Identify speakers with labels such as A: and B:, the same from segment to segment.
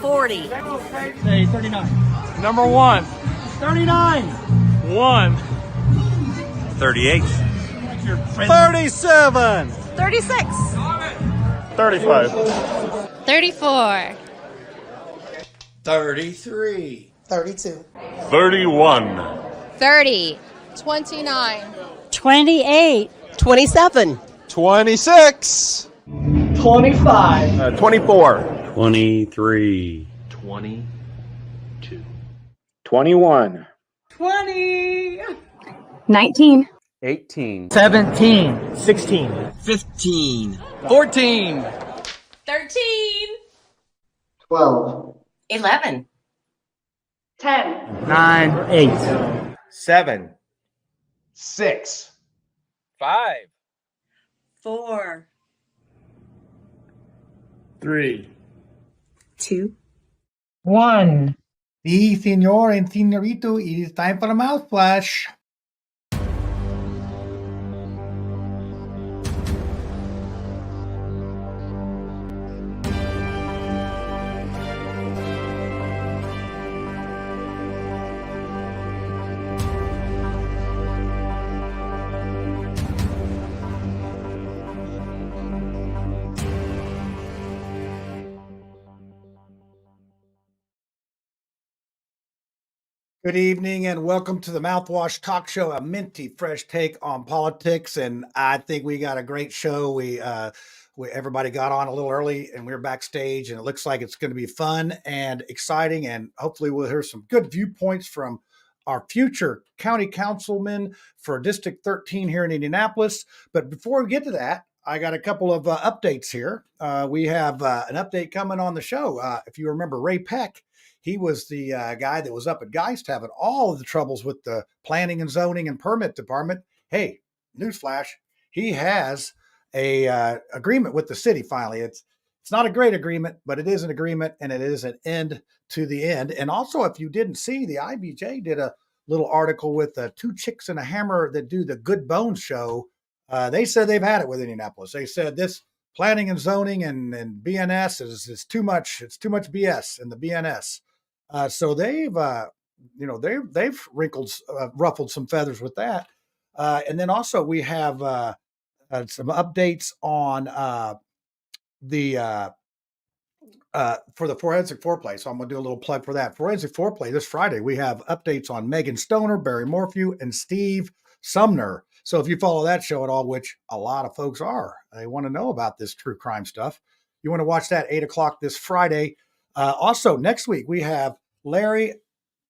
A: 40.
B: Say 39.
C: Number 1.
B: 39.
C: 1.
D: 38.
C: 37.
A: 36.
C: 35.
E: 34.
F: 33.
G: 32.
C: 31.
E: 30.
H: 29.
G: 28. 27.
C: 26.
B: 25.
C: 24.
D: 23.
F: 22.
C: 21.
B: 20.
G: 19.
D: 18.
B: 17. 16.
F: 15.
C: 14.
E: 13.
G: 12.
A: 11.
G: 10.
B: 9. 8.
F: 7.
C: 6. 5.
A: 4.
C: 3.
G: 2.
B: 1.
I: Sí, señor and señorito, it is time for the mouthwash. Good evening and welcome to the Mouthwash Talk Show, a minty fresh take on politics. And I think we got a great show. We everybody got on a little early and we're backstage, and it looks like it's going to be fun and exciting. And hopefully we'll hear some good viewpoints from our future county councilman for District 13 here in Indianapolis. But before we get to that, I got a couple of updates here. We have an update coming on the show. If you remember Ray Peck, he was the guy that was up at Geist having all of the troubles with the planning and zoning and permit department. Hey, newsflash, he has a agreement with the city finally. It's not a great agreement, but it is an agreement, and it is an end to the end. And also, if you didn't see, the IBJ did a little article with Two Chicks and a Hammer that do the Good Bones show. They said they've had it with Indianapolis. They said this planning and zoning and BNS is too much. It's too much BS in the BNS. So they've ruffled some feathers with that. And then also we have some updates on for the Forensic Foreplay. So I'm going to do a little plug for that. Forensic Foreplay this Friday, we have updates on Megan Stoner, Barry Morphew, and Steve Sumner. So if you follow that show at all, which a lot of folks are, they want to know about this true crime stuff. You want to watch that 8:00 this Friday. Also, next week, we have Larry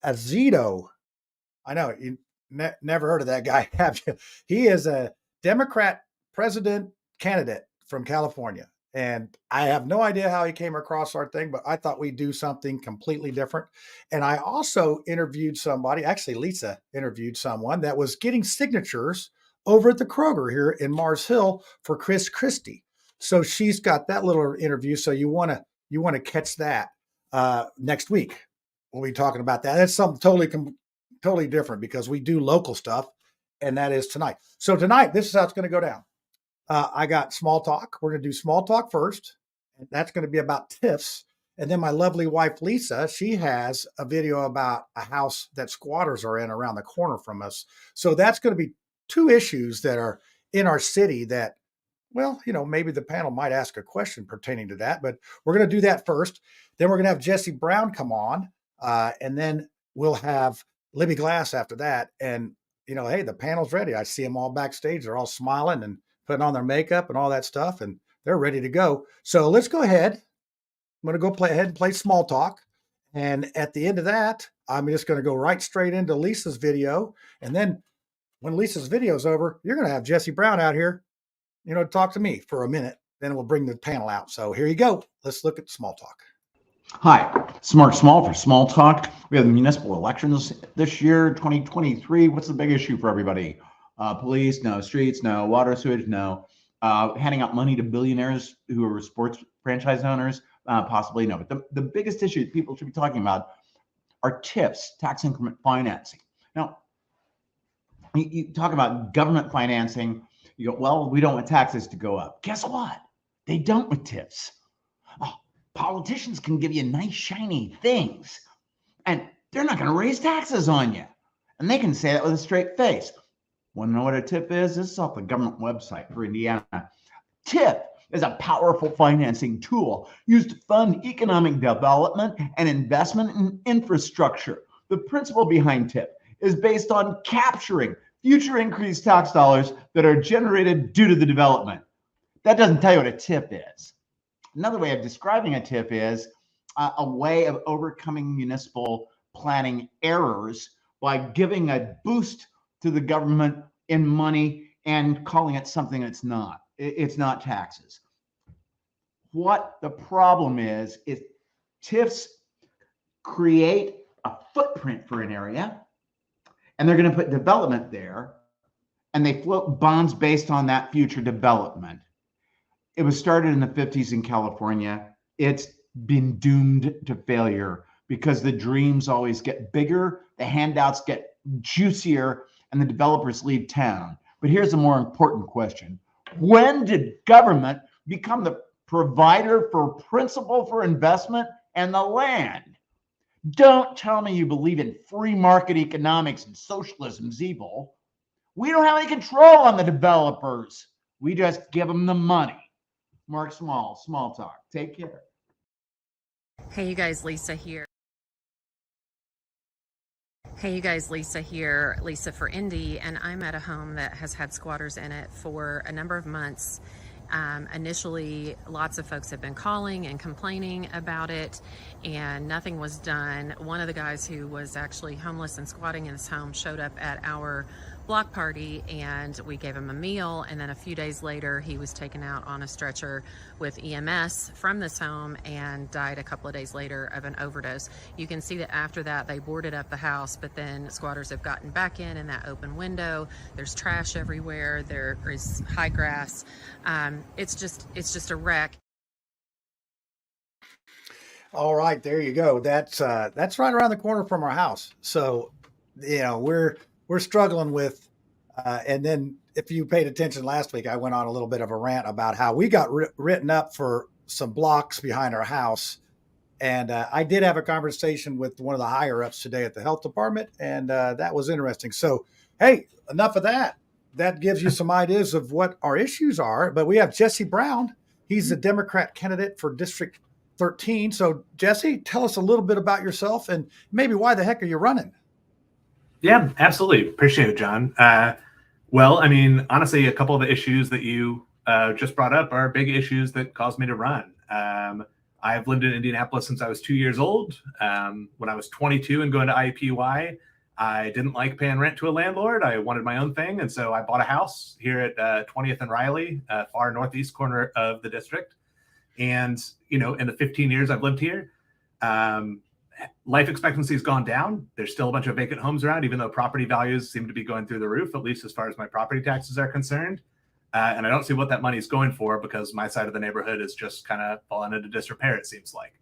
I: Azito. I know you never heard of that guy, have you? He is a Democrat president candidate from California. And I have no idea how he came across our thing, but I thought we'd do something completely different. And I also interviewed somebody, actually Lisa interviewed someone that was getting signatures over at the Kroger here in Mars Hill for Chris Christie. So she's got that little interview. So you want to catch that next week. We'll be talking about that. That's something totally different because we do local stuff, and that is tonight. So tonight, this is how it's going to go down. I got small talk. We're going to do small talk first, and that's going to be about TIFs. And then my lovely wife, Lisa, she has a video about a house that squatters are in around the corner from us. So that's going to be two issues that are in our city that, well, maybe the panel might ask a question pertaining to that, but we're going to do that first. Then we're going to have Jesse Brown come on, and then we'll have Libby Glass after that. And, hey, the panel's ready. I see them all backstage. They're all smiling and putting on their makeup and all that stuff, and they're ready to go. So let's go ahead. I'm going to go ahead and play small talk. And at the end of that, I'm just going to go right straight into Lisa's video. And then when Lisa's video is over, you're going to have Jesse Brown out here, talk to me for a minute. Then we'll bring the panel out. So here you go. Let's look at small talk.
J: Hi, Smart Small for Small Talk. We have the municipal elections this year, 2023. What's the big issue for everybody? Police, no. Streets, no. Water, sewage, no. Handing out money to billionaires who are sports franchise owners, possibly no. But the biggest issue that people should be talking about are TIFs, tax increment financing. Now, you talk about government financing. You go, well, we don't want taxes to go up. Guess what? They don't with TIFs. Oh, Politicians can give you nice, shiny things, and they're not going to raise taxes on you. And they can say that with a straight face. Want to know what a TIP is? This is off the government website for Indiana. TIP is a powerful financing tool used to fund economic development and investment in infrastructure. The principle behind TIP is based on capturing future increased tax dollars that are generated due to the development. That doesn't tell you what a TIP is. Another way of describing a TIP is a way of overcoming municipal planning errors by giving a boost to the government in money and calling it something it's not. It's not taxes. What the problem is TIFs create a footprint for an area, and they're going to put development there, and they float bonds based on that future development. It was started in the 50s in California. It's been doomed to failure because the dreams always get bigger, the handouts get juicier, and the developers leave town. But here's a more important question. When did government become the provider for principle for investment and the land? Don't tell me you believe in free market economics and socialism's evil. We don't have any control on the developers. We just give them the money. Mark Small talk. Take care.
H: Hey, you guys, Lisa here. Hey, you guys, Lisa here, Lisa for Indy, and I'm at a home that has had squatters in it for a number of months. Initially, lots of folks have been calling and complaining about it, and nothing was done. One of the guys who was actually homeless and squatting in his home showed up at our block party, and we gave him a meal, and then a few days later he was taken out on a stretcher with EMS from this home and died a couple of days later of an overdose. You can see that after that they boarded up the house, but then squatters have gotten back in that open window. There's trash everywhere. There is high grass. It's just a wreck.
I: All right, there you go. That's right around the corner from our house. So, we're struggling with, and then if you paid attention last week, I went on a little bit of a rant about how we got written up for some blocks behind our house. And I did have a conversation with one of the higher ups today at the health department, and that was interesting. So, hey, enough of that. That gives you some ideas of what our issues are. But we have Jesse Brown. He's the Democrat candidate for District 13. So, Jesse, tell us a little bit about yourself and maybe why the heck are you running?
K: Yeah, absolutely. Appreciate it, John. Well, I mean, honestly, a couple of the issues that you just brought up are big issues that caused me to run. I've lived in Indianapolis since I was 2 years old. When I was 22 and going to IUPUI, I didn't like paying rent to a landlord. I wanted my own thing. And so I bought a house here at 20th and Riley, far northeast corner of the district. And, in the 15 years I've lived here, life expectancy has gone down. There's still a bunch of vacant homes around, even though property values seem to be going through the roof, at least as far as my property taxes are concerned. And I don't see what that money is going for because my side of the neighborhood is just kind of falling into disrepair, it seems like.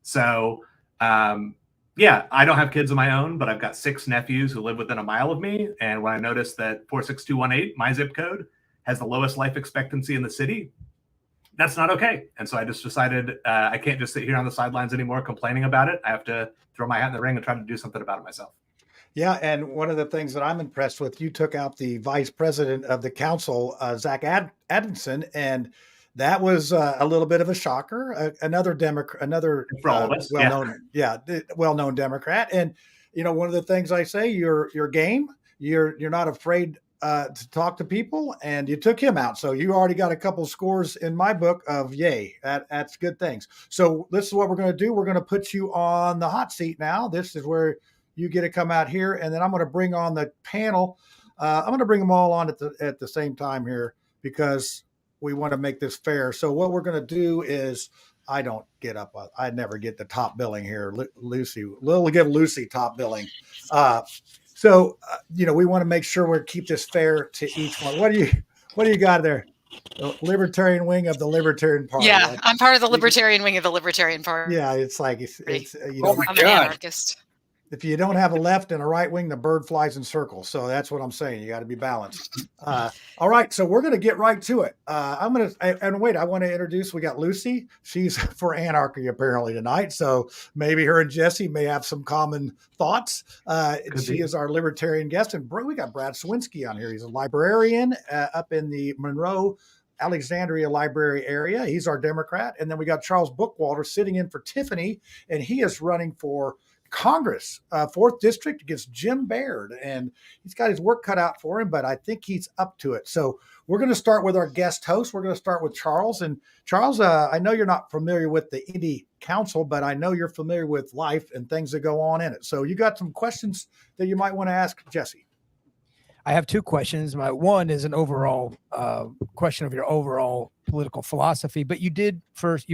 K: So, yeah, I don't have kids of my own, but I've got 6 nephews who live within a mile of me. And when I noticed that 46218, my zip code, has the lowest life expectancy in the city, that's not okay. And so I just decided I can't just sit here on the sidelines anymore complaining about it. I have to throw my hat in the ring and try to do something about it myself.
I: Yeah, and one of the things that I'm impressed with, you took out the vice president of the council, Zach Adamson, and that was a little bit of a shocker. Another Democrat, well-known Democrat. And one of the things I say, you're game. You're not afraid to talk to people, and you took him out. So you already got a couple scores in my book of yay. That's good things. So this is what we're going to do. We're going to put you on the hot seat now. This is where you get to come out here, and then I'm going to bring on the panel. I'm going to bring them all on at the same time here because we want to make this fair. So what we're going to do is I never get the top billing here. We'll give Lucy top billing. So, we want to make sure we keep this fair to each one. What do you got there? The Libertarian wing of the Libertarian Party.
L: Yeah, I'm part of the Libertarian wing of the Libertarian Party.
I: Yeah, it's like it's
L: I'm an anarchist.
I: if you don't have a left and a right wing, the bird flies in circles. So that's what I'm saying. You got to be balanced. All right. So we're going to get right to it. I want to introduce, we got Lucy. She's for anarchy apparently tonight. So maybe her and Jesse may have some common thoughts. She is our libertarian guest. And we got Brad Swinski on here. He's a librarian up in the Monroe Alexandria Library area. He's our Democrat. And then we got Charles Bookwalter sitting in for Tiffany, and he is running for Congress, 4th District against Jim Baird. And he's got his work cut out for him, but I think he's up to it. So we're going to start with our guest host. We're going to start with Charles. And Charles, I know you're not familiar with the Indy Council, but I know you're familiar with life and things that go on in it. So you got some questions that you might want to ask Jesse.
L: I have two questions. My one is an overall question of your overall political philosophy, but you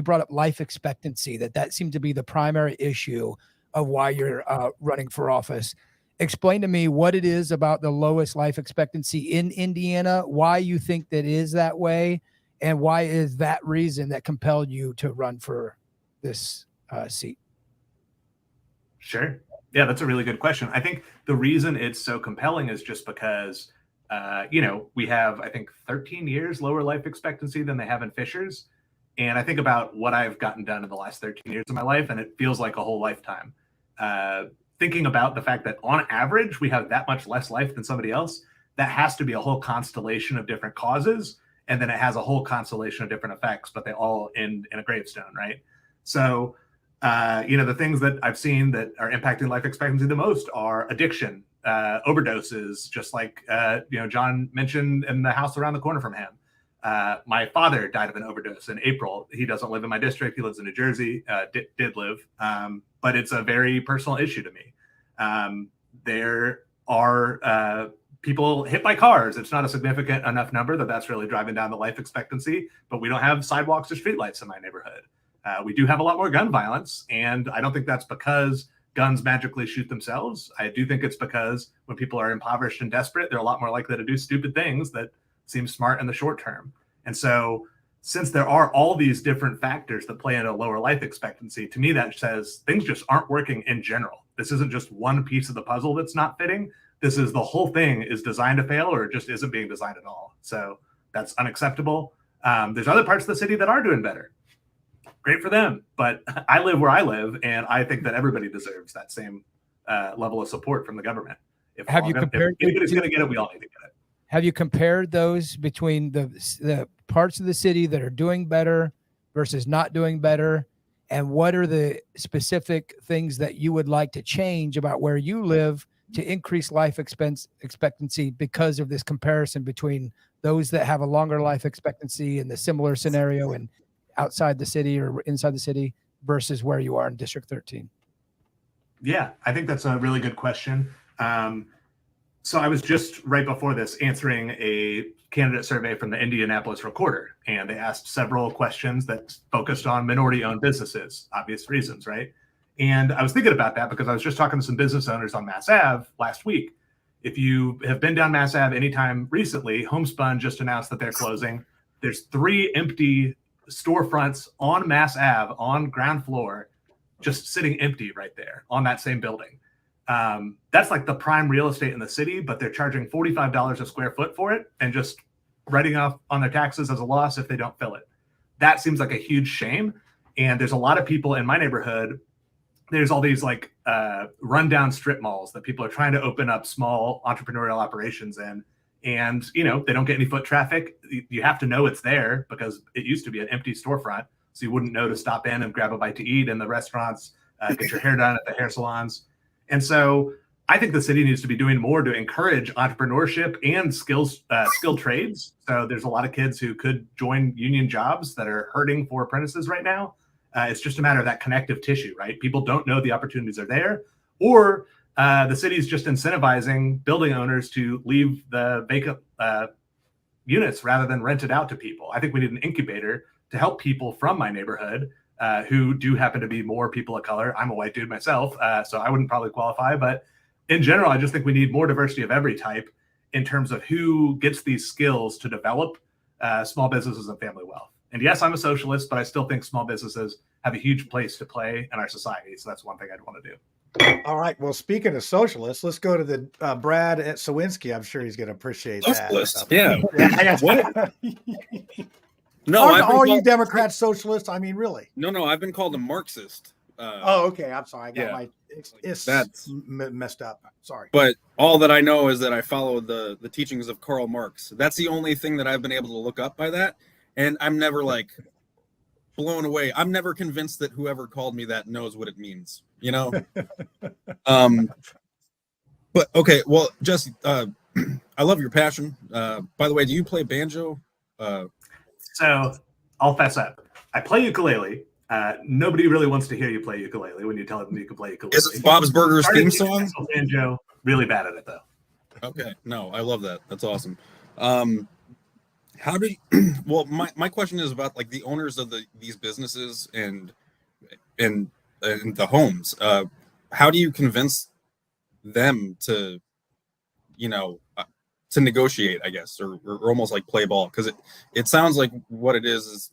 L: brought up life expectancy, that seemed to be the primary issue of why you're running for office. Explain to me what it is about the lowest life expectancy in Indiana, why you think that is that way, and why is that reason that compelled you to run for this seat?
K: Sure. Yeah, that's a really good question. I think the reason it's so compelling is just because, we have, I think, 13 years lower life expectancy than they have in Fishers. And I think about what I've gotten done in the last 13 years of my life, and it feels like a whole lifetime. Thinking about the fact that on average, we have that much less life than somebody else, that has to be a whole constellation of different causes. And then it has a whole constellation of different effects, but they all end in a gravestone, right? So, the things that I've seen that are impacting life expectancy the most are addiction, overdoses, just like, John mentioned in the house around the corner from him. My father died of an overdose in April. He doesn't live in my district. He lives in New Jersey, did live, but it's a very personal issue to me. There are people hit by cars. It's not a significant enough number that's really driving down the life expectancy, but we don't have sidewalks or streetlights in my neighborhood. We do have a lot more gun violence, and I don't think that's because guns magically shoot themselves. I do think it's because when people are impoverished and desperate, they're a lot more likely to do stupid things that seem smart in the short term. And so since there are all these different factors that play into lower life expectancy, to me, that says things just aren't working in general. This isn't just one piece of the puzzle that's not fitting. This is the whole thing is designed to fail, or it just isn't being designed at all. So that's unacceptable. There's other parts of the city that are doing better. Great for them. But I live where I live, and I think that everybody deserves that same level of support from the government. If anybody's going to get it, we all need to get it.
L: Have you compared those between the parts of the city that are doing better versus not doing better? And what are the specific things that you would like to change about where you live to increase life expectancy because of this comparison between those that have a longer life expectancy in the similar scenario and outside the city or inside the city versus where you are in District 13?
K: Yeah, I think that's a really good question. So I was just right before this answering a candidate survey from the Indianapolis Recorder, and they asked several questions that focused on minority-owned businesses, obvious reasons, right? And I was thinking about that because I was just talking to some business owners on Mass Ave last week. If you have been down Mass Ave anytime recently, Homespun just announced that they're closing. There's 3 empty storefronts on Mass Ave on ground floor, just sitting empty right there on that same building. That's like the prime real estate in the city, but they're charging $45 a square foot for it and just writing off on their taxes as a loss if they don't fill it. That seems like a huge shame. And there's a lot of people in my neighborhood. There's all these like rundown strip malls that people are trying to open up small entrepreneurial operations in. And, they don't get any foot traffic. You have to know it's there because it used to be an empty storefront. So you wouldn't know to stop in and grab a bite to eat in the restaurants, get your hair done at the hair salons. And so I think the city needs to be doing more to encourage entrepreneurship and skilled trades. So there's a lot of kids who could join union jobs that are hurting for apprentices right now. It's just a matter of that connective tissue, right? People don't know the opportunities are there, or the city's just incentivizing building owners to leave the vacant units rather than rent it out to people. I think we need an incubator to help people from my neighborhood who do happen to be more people of color. I'm a white dude myself, so I wouldn't probably qualify. But in general, I just think we need more diversity of every type in terms of who gets these skills to develop small businesses and family wealth. And yes, I'm a socialist, but I still think small businesses have a huge place to play in our society. So that's one thing I'd want to do.
I: All right. Well, speaking of socialists, let's go to the Brad at Sawinski. I'm sure he's going to appreciate
M: Socialist,
I: that.
M: What? No,
I: Aren't all you Democrats socialists? I mean, really?
M: No, I've been called a Marxist.
I: Okay. I'm sorry. I got
M: that's
I: messed up. Sorry.
M: But all that I know is that I follow the teachings of Karl Marx. That's the only thing that I've been able to look up by that. And I'm never like blown away. I'm never convinced that whoever called me that knows what it means, you know? But okay, well, Jesse, I love your passion. By the way, do you play banjo?
K: So I'll fess up. I play ukulele. Nobody really wants to hear you play ukulele when you tell them you can play ukulele.
M: Is it Bob's Burgers theme song?
K: Banjo, really bad at it though.
M: Okay, no, I love that. That's awesome. How do you, well, my question is about like the owners of these businesses and the homes. How do you convince them to, to negotiate, I guess, or almost like play ball? Because it sounds like what it is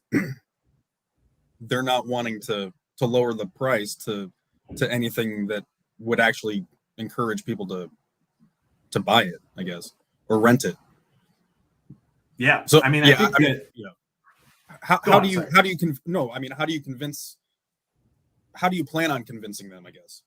M: they're not wanting to lower the price to anything that would actually encourage people to buy it, I guess, or rent it.
K: Yeah.
M: So
K: I mean,
M: how do you plan on convincing them, I guess?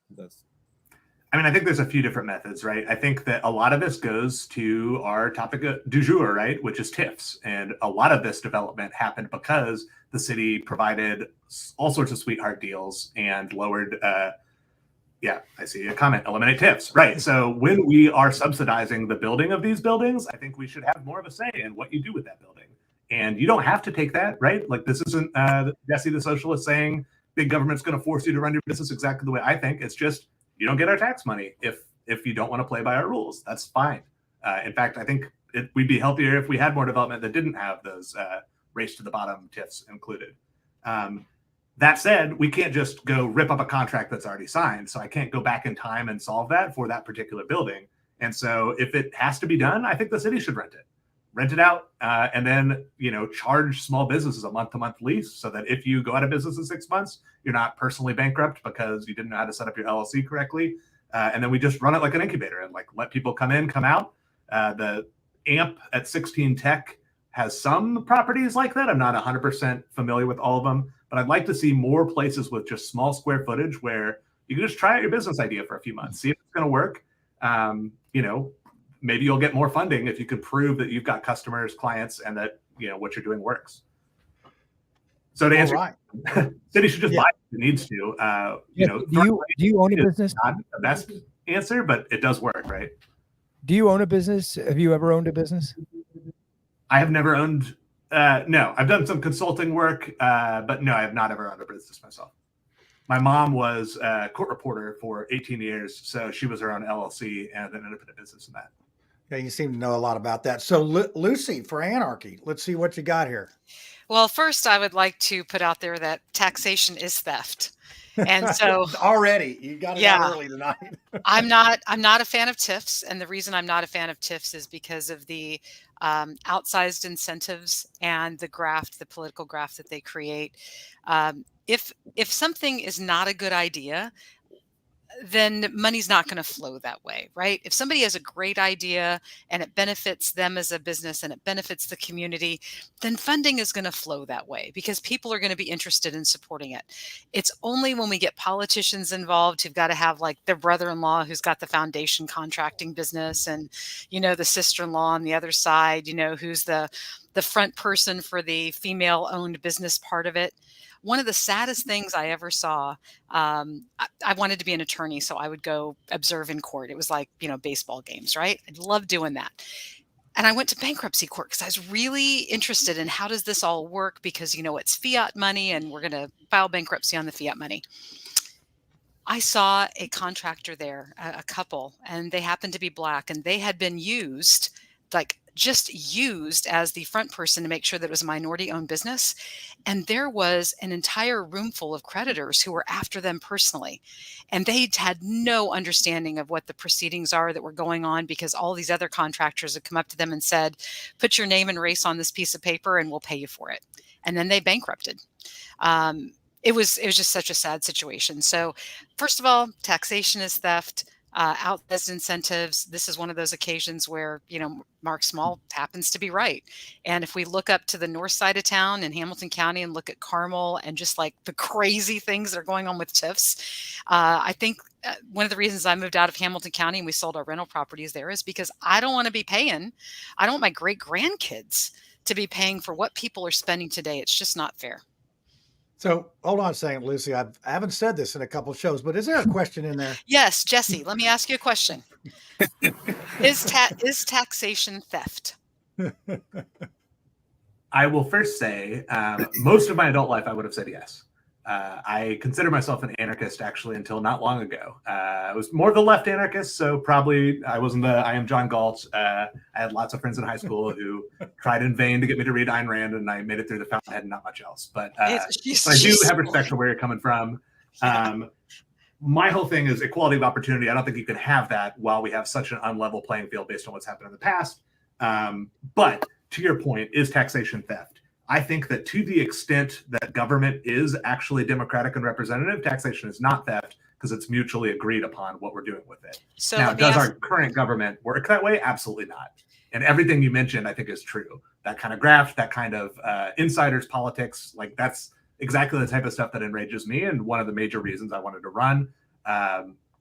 K: I think there's a few different methods, right? I think that a lot of this goes to our topic du jour, right? Which is TIFs. And a lot of this development happened because the city provided all sorts of sweetheart deals and lowered, I see a comment, eliminate TIFs. Right. So when we are subsidizing the building of these buildings, I think we should have more of a say in what you do with that building. And you don't have to take that, right? Like this isn't Jesse the Socialist saying big government's going to force you to run your business exactly the way I think. It's just, you don't get our tax money if you don't want to play by our rules. That's fine. In fact, I think we'd be healthier if we had more development that didn't have those race to the bottom TIFs included. That said, we can't just go rip up a contract that's already signed. So I can't go back in time and solve that for that particular building. And so if it has to be done, I think the city should rent it out, and then, charge small businesses a month-to-month lease so that if you go out of business in 6 months, you're not personally bankrupt because you didn't know how to set up your LLC correctly. And then we just run it like an incubator and let people come in, come out. The AMP at 16 Tech has some properties like that. I'm not 100% familiar with all of them, but I'd like to see more places with just small square footage where you can just try out your business idea for a few months, see if it's going to work. Maybe you'll get more funding if you can prove that you've got customers, clients, and that what you're doing works. So to answer, city should just buy it if it needs to.
L: Do you own a business?
K: Not the best answer, but it does work, right?
L: Do you own a business? Have you ever owned a business?
K: I have never owned. No, I've done some consulting work, but no, I have not ever owned a business myself. My mom was a court reporter for 18 years, so she was her own LLC and an independent business in that.
I: Yeah, you seem to know a lot about that. So, Lucy, for Anarchy, let's see what you got here.
N: Well, first, I would like to put out there that taxation is theft. And so
I: already you got it out early tonight.
N: I'm not a fan of TIFs. And the reason I'm not a fan of TIFs is because of the outsized incentives and the political graft that they create. If something is not a good idea, then money's not going to flow that way, right? If somebody has a great idea and it benefits them as a business and it benefits the community, then funding is going to flow that way because people are going to be interested in supporting it. It's only when we get politicians involved who've got to have like their brother-in-law who's got the foundation contracting business and, the sister-in-law on the other side, who's the front person for the female-owned business part of it. One of the saddest things I ever saw, I wanted to be an attorney, so I would go observe in court. It was like, baseball games, right? I loved doing that. And I went to bankruptcy court because I was really interested in how does this all work? Because, it's fiat money and we're going to file bankruptcy on the fiat money. I saw a contractor there, a couple, and they happened to be Black, and they had been used as the front person to make sure that it was a minority-owned business. And there was an entire room full of creditors who were after them personally. And they had no understanding of what the proceedings are that were going on because all these other contractors had come up to them and said, put your name and race on this piece of paper and we'll pay you for it. And then they bankrupted. it was just such a sad situation. So first of all, taxation is theft. Outsized incentives. This is one of those occasions where, Mark Small happens to be right. And if we look up to the north side of town in Hamilton County and look at Carmel and just like the crazy things that are going on with TIFs, I think one of the reasons I moved out of Hamilton County and we sold our rental properties there is because I don't want to be paying. I don't want my great grandkids to be paying for what people are spending today. It's just not fair.
I: So hold on a second, Lucy. I haven't said this in a couple of shows, but is there a question in there?
N: Yes, Jesse, let me ask you a question. Is taxation theft?
K: I will first say most of my adult life, I would have said yes. I consider myself an anarchist actually until not long ago. I was more of the left anarchist, so probably I wasn't I am John Galt. I had lots of friends in high school who tried in vain to get me to read Ayn Rand, and I made it through the Fountainhead and not much else. But I do have respect for where you're coming from. My whole thing is equality of opportunity. I don't think you can have that while we have such an unlevel playing field based on what's happened in the past. But to your point, is taxation theft? I think that to the extent that government is actually democratic and representative, taxation is not theft because it's mutually agreed upon what we're doing with it.
N: So
K: now, does our current government work that way? Absolutely not. And everything you mentioned, I think, is true. That kind of graft, that kind of insiders politics, like that's exactly the type of stuff that enrages me. And one of the major reasons I wanted to run.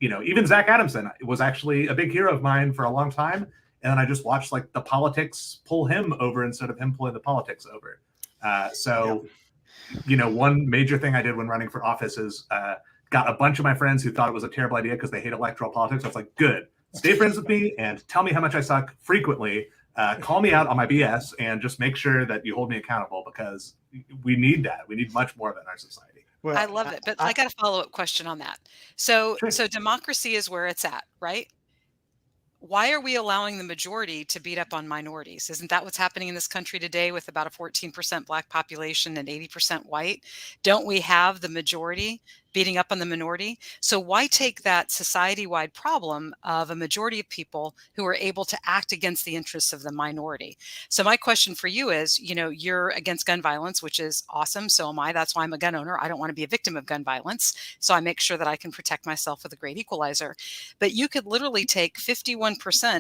K: Even Zach Adamson was actually a big hero of mine for a long time. And then I just watched like the politics pull him over instead of him pulling the politics over. One major thing I did when running for office is got a bunch of my friends who thought it was a terrible idea because they hate electoral politics. I was like, good, stay friends with me and tell me how much I suck frequently. Call me out on my BS and just make sure that you hold me accountable because we need that. We need much more of it in our society.
N: Well, I love it. But I got a follow-up question on that. So democracy is where it's at, right? Why are we allowing the majority to beat up on minorities? Isn't that what's happening in this country today with about a 14% Black population and 80% white? Don't we have the majority beating up on the minority? So why take that society-wide problem of a majority of people who are able to act against the interests of the minority? So my question for you is, you're against gun violence, which is awesome. So am I. That's why I'm a gun owner. I don't want to be a victim of gun violence. So I make sure that I can protect myself with a great equalizer. But you could literally take 51%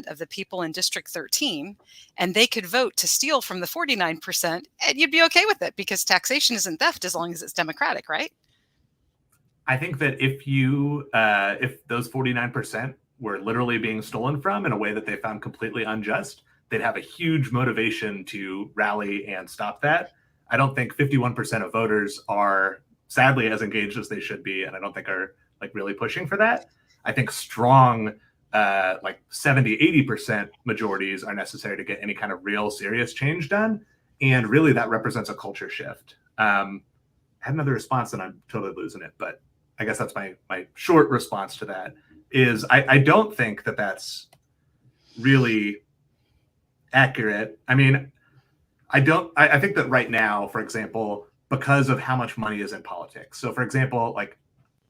N: of the people in District 13 and they could vote to steal from the 49% and you'd be okay with it because taxation isn't theft as long as it's democratic, right?
K: I think that if those 49% were literally being stolen from in a way that they found completely unjust, they'd have a huge motivation to rally and stop that. I don't think 51% of voters are sadly as engaged as they should be, and I don't think are like really pushing for that. I think strong like 70, 80% majorities are necessary to get any kind of real serious change done. And really that represents a culture shift. I had another response and I'm totally losing it, but I guess that's my short response to that is I don't think that that's really accurate. I mean, I think that right now, for example, because of how much money is in politics. So for example, like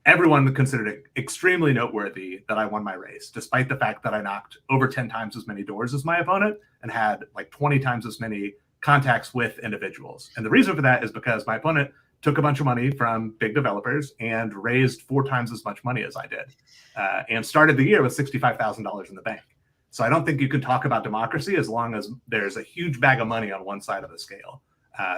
K: everyone considered it extremely noteworthy that I won my race, despite the fact that I knocked over 10 times as many doors as my opponent and had like 20 times as many contacts with individuals. And the reason for that is because my opponent took a bunch of money from big developers and raised 4 times as much money as I did and started the year with $65,000 in the bank. So I don't think you can talk about democracy as long as there's a huge bag of money on one side of the scale.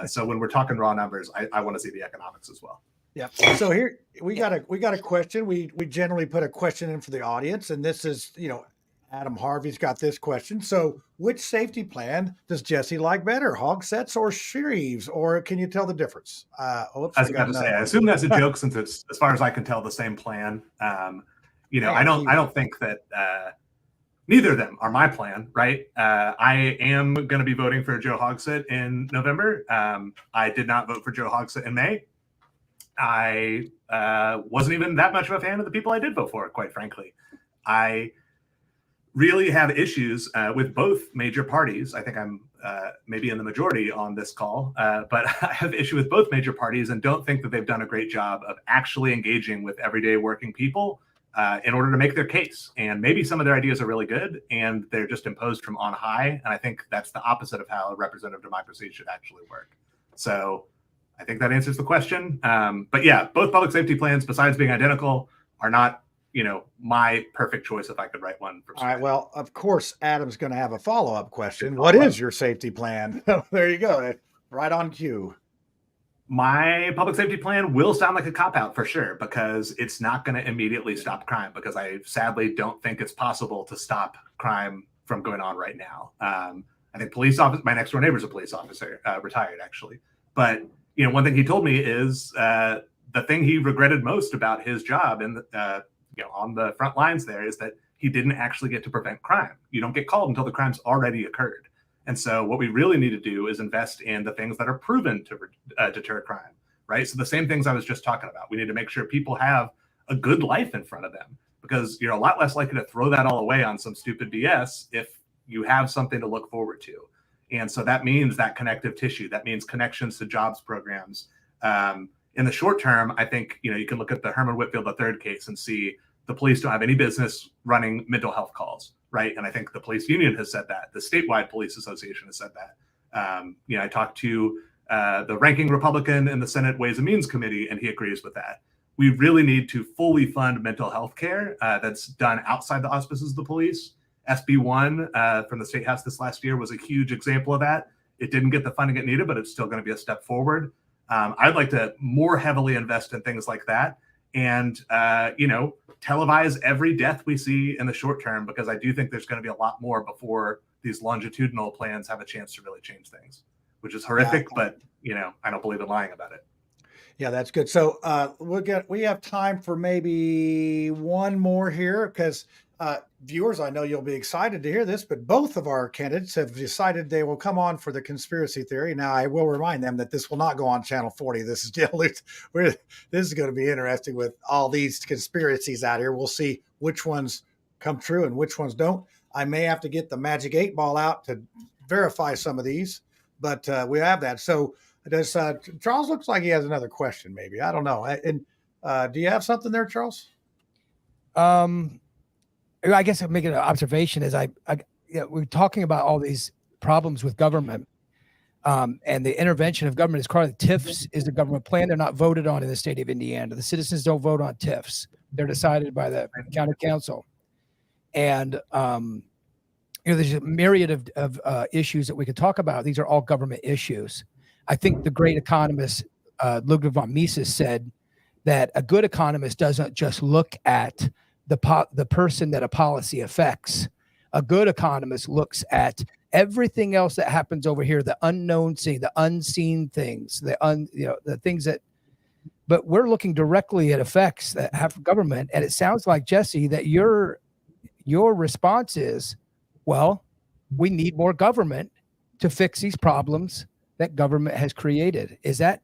K: So when we're talking raw numbers, I want to see the economics as well.
I: Yeah. So here we got a question. We generally put a question in for the audience, and this is, Adam Harvey's got this question. So which safety plan does Jesse like better, Hogsets or Shreves, or can you tell the difference?
K: I was about to say, I assume that's a joke since it's, as far as I can tell, the same plan. I don't think that neither of them are my plan, right? I am going to be voting for Joe Hogsett in November. I did not vote for Joe Hogsett in May. I wasn't even that much of a fan of the people I did vote for, quite frankly. I really have issues with both major parties. I think I'm maybe in the majority on this call, but I have issue with both major parties and don't think that they've done a great job of actually engaging with everyday working people in order to make their case. And maybe some of their ideas are really good and they're just imposed from on high. And I think that's the opposite of how a representative democracy should actually work. So I think that answers the question. But yeah, both public safety plans, besides being identical, are not, my perfect choice if I could write one.
I: All right. Well, of course, Adam's going to have a follow-up question. What is your safety plan? There you go. Right on cue.
K: My public safety plan will sound like a cop-out for sure, because it's not going to immediately stop crime, because I sadly don't think it's possible to stop crime from going on right now. I think my next door neighbor's a police officer, retired actually. But, one thing he told me is the thing he regretted most about his job and, on the front lines there is that he didn't actually get to prevent crime. You don't get called until the crime's already occurred. And so what we really need to do is invest in the things that are proven to deter crime, right? So the same things I was just talking about. We need to make sure people have a good life in front of them, because you're a lot less likely to throw that all away on some stupid BS if you have something to look forward to. And so that means that connective tissue, that means connections to jobs programs. In the short term, I think, you can look at the Herman Whitfield III case and see the police don't have any business running mental health calls, right? And I think the police union has said that. The statewide police association has said that. I talked to the ranking Republican in the Senate Ways and Means Committee, and he agrees with that. We really need to fully fund mental health care that's done outside the auspices of the police. SB 1 from the State House this last year was a huge example of that. It didn't get the funding it needed, but it's still going to be a step forward. I'd like to more heavily invest in things like that and, televise every death we see in the short term, because I do think there's going to be a lot more before these longitudinal plans have a chance to really change things, which is horrific, but, I don't believe in lying about it.
I: Yeah, that's good. So we have time for maybe one more here, because viewers, I know you'll be excited to hear this, but both of our candidates have decided they will come on for the conspiracy theory. Now, I will remind them that this will not go on Channel 40. This is this is going to be interesting with all these conspiracies out here. We'll see which ones come true and which ones don't. I may have to get the magic 8-ball out to verify some of these, but we have that. So does Charles looks like he has another question, maybe. I don't know. And do you have something there, Charles?
L: I guess I'm making an observation as we're talking about all these problems with government, and the intervention of government is part of the TIFs is the government plan. They're not voted on in the state of Indiana. The citizens don't vote on TIFs. They're decided by the county council. And, there's a myriad of issues that we could talk about. These are all government issues. I think the great economist, Ludwig von Mises, said that a good economist doesn't just look at the person that a policy affects. A good economist looks at everything else that happens over here, the unknown thing, the unseen things, the things that, but we're looking directly at effects that have government. And it sounds like, Jesse, that your response is, well, we need more government to fix these problems that government has created. Is that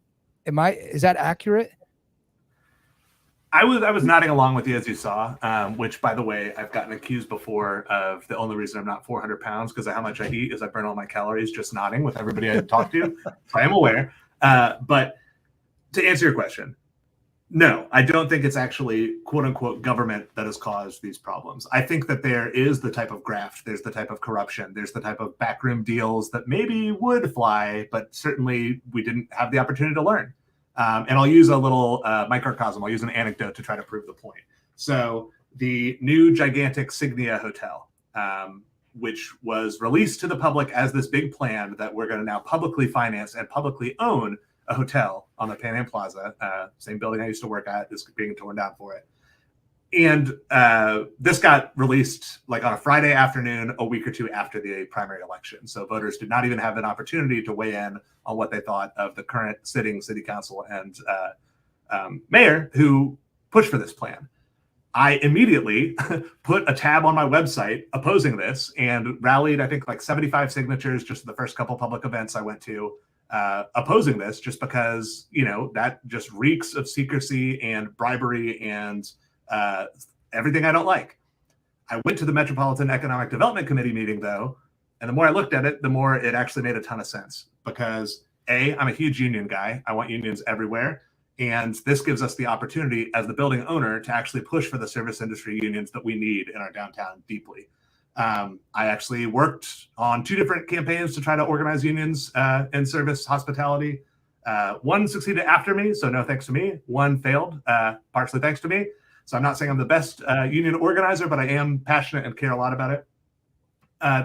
L: accurate?
K: I was nodding along with you, as you saw, which, by the way, I've gotten accused before of the only reason I'm not 400 pounds because of how much I eat is I burn all my calories just nodding with everybody I talk to. So I am aware. But to answer your question, no, I don't think it's actually, quote unquote, government that has caused these problems. I think that there is the type of graft, there's the type of corruption, there's the type of backroom deals that maybe would fly, but certainly we didn't have the opportunity to learn. And I'll use a little microcosm. I'll use an anecdote to try to prove the point. So the new gigantic Signia Hotel, which was released to the public as this big plan that we're going to now publicly finance and publicly own a hotel on the Pan Am Plaza, same building I used to work at, is being torn down for it. And this got released like on a Friday afternoon, a week or two after the primary election. So voters did not even have an opportunity to weigh in on what they thought of the current sitting city council and mayor who pushed for this plan. I immediately put a tab on my website opposing this and rallied, I think, like 75 signatures just the first couple public events I went to opposing this, just because, you know, that just reeks of secrecy and bribery and everything I don't like. I went to the Metropolitan Economic Development Committee meeting, though, and the more I looked at it, the more it actually made a ton of sense. Because A, I'm a huge union guy. I want unions everywhere. And this gives us the opportunity as the building owner to actually push for the service industry unions that we need in our downtown deeply. I actually worked on 2 different campaigns to try to organize unions in service hospitality. One succeeded after me, so no thanks to me. One failed, partially thanks to me. So I'm not saying I'm the best union organizer, but I am passionate and care a lot about it.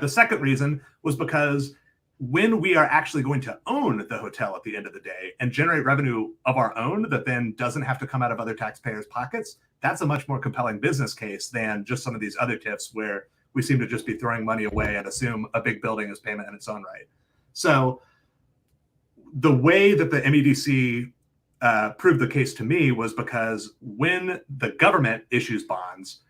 K: The second reason was because when we are actually going to own the hotel at the end of the day and generate revenue of our own that then doesn't have to come out of other taxpayers' pockets, that's a much more compelling business case than just some of these other TIFs where we seem to just be throwing money away and assume a big building is payment in its own right. So the way that the MEDC proved the case to me was because when the government issues bonds,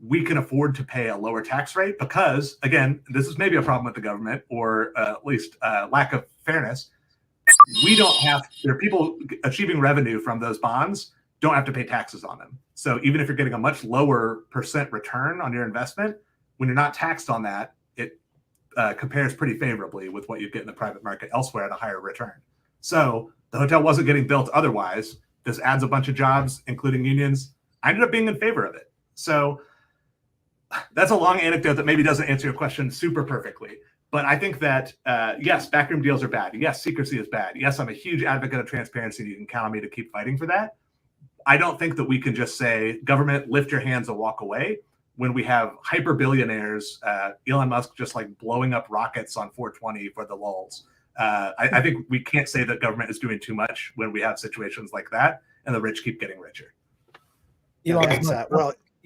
K: we can afford to pay a lower tax rate because, again, this is maybe a problem with the government or at least lack of fairness. We don't have, there are people achieving revenue from those bonds don't have to pay taxes on them. So even if you're getting a much lower % return on your investment, when you're not taxed on that, it compares pretty favorably with what you get in the private market elsewhere at a higher return. So the hotel wasn't getting built otherwise. This adds a bunch of jobs, including unions. I ended up being in favor of it. So that's a long anecdote that maybe doesn't answer your question super perfectly. But I think that, yes, backroom deals are bad. Yes, secrecy is bad. Yes, I'm a huge advocate of transparency. You can count on me to keep fighting for that. I don't think that we can just say, government, lift your hands and walk away when we have hyper billionaires, Elon Musk just like blowing up rockets on 420 for the lulz. I think we can't say that government is doing too much when we have situations like that and the rich keep getting richer.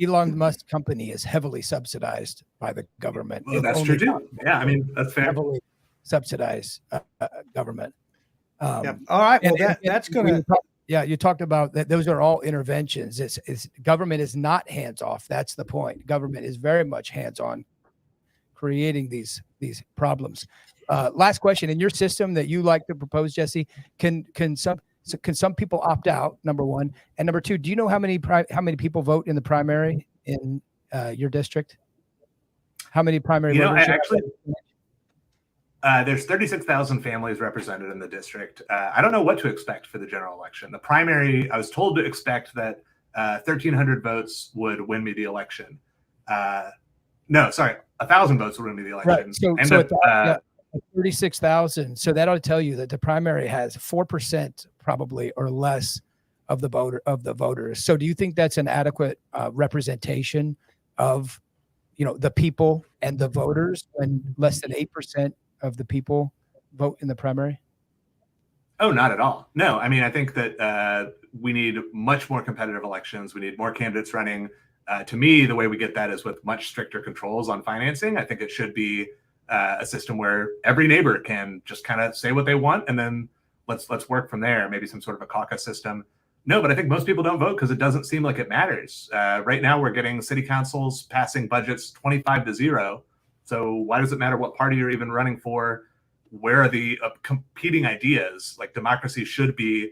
L: Elon Musk company is heavily subsidized by the government.
K: Well, that's true too. Yeah, I mean, that's fair.
L: Heavily subsidized government.
I: All right. Well, that's going to.
L: Yeah, you talked about that. Those are all interventions. It's government is not hands off. That's the point. Government is very much hands on, creating these problems. Last question: in your system that you like to propose, Jesse, can some people opt out? Number one, and number two, do you know how many people vote in the primary in your district? How many primary voters?
K: Actually, there's 36,000 families represented in the district. I don't know what to expect for the general election. The primary, I was told to expect that 1,300 votes would win me the election. No, sorry, 1,000 votes would win me the election.
L: Right. 36,000. So that ought to tell you that the primary has 4% probably or less of the voters. So do you think that's an adequate representation of, the people and the voters when less than 8% of the people vote in the primary?
K: Oh, not at all. No, I mean, I think that we need much more competitive elections. We need more candidates running. To me, the way we get that is with much stricter controls on financing. I think it should be a system where every neighbor can just kind of say what they want, and then let's work from there. Maybe some sort of a caucus system. No, but I think most people don't vote because it doesn't seem like it matters. Right now, we're getting city councils passing budgets 25-0. So why does it matter what party you're even running for? Where are the competing ideas? Like democracy should be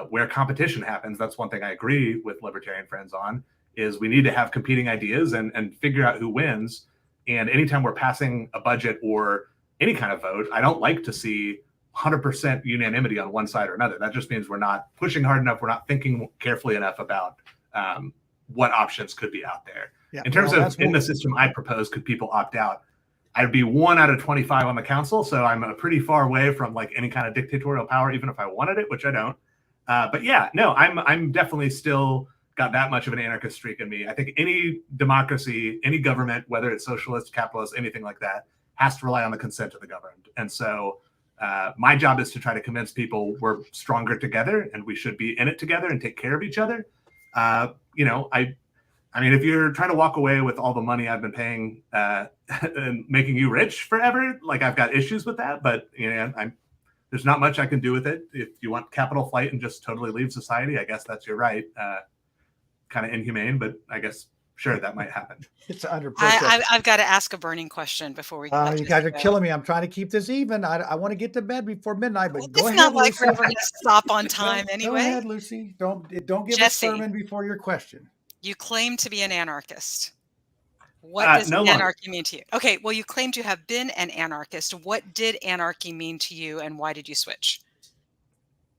K: where competition happens. That's one thing I agree with libertarian friends on, is we need to have competing ideas and figure out who wins. And anytime we're passing a budget or any kind of vote, I don't like to see 100% unanimity on one side or another. That just means we're not pushing hard enough. We're not thinking carefully enough about what options could be out there. Yeah, in terms of in the system I propose, could people opt out? I'd be 1 out of 25 on the council, so I'm pretty far away from like any kind of dictatorial power, even if I wanted it, which I don't. But yeah, no, I'm definitely still got that much of an anarchist streak in me. I think any democracy, any government, whether it's socialist, capitalist, anything like that, has to rely on the consent of the governed. And so my job is to try to convince people we're stronger together and we should be in it together and take care of each other. I mean, if you're trying to walk away with all the money I've been paying and making you rich forever, like I've got issues with that, but there's not much I can do with it. If you want capital flight and just totally leave society, I guess that's your right. Kind of inhumane, but I guess sure that might happen.
I: It's under pressure.
N: I've got to ask a burning question before we.
I: You guys are killing me. I'm trying to keep this even. I want to get to bed before midnight, but go ahead.
N: It's not like
I: Lucy.
N: we're ever going to stop on time anyway.
I: Go ahead, Lucy. Don't give
N: Jesse,
I: a sermon before your question.
N: You claim to be an anarchist. What does anarchy mean to you? Okay, well, you claim to have been an anarchist. What did anarchy mean to you, and why did you switch?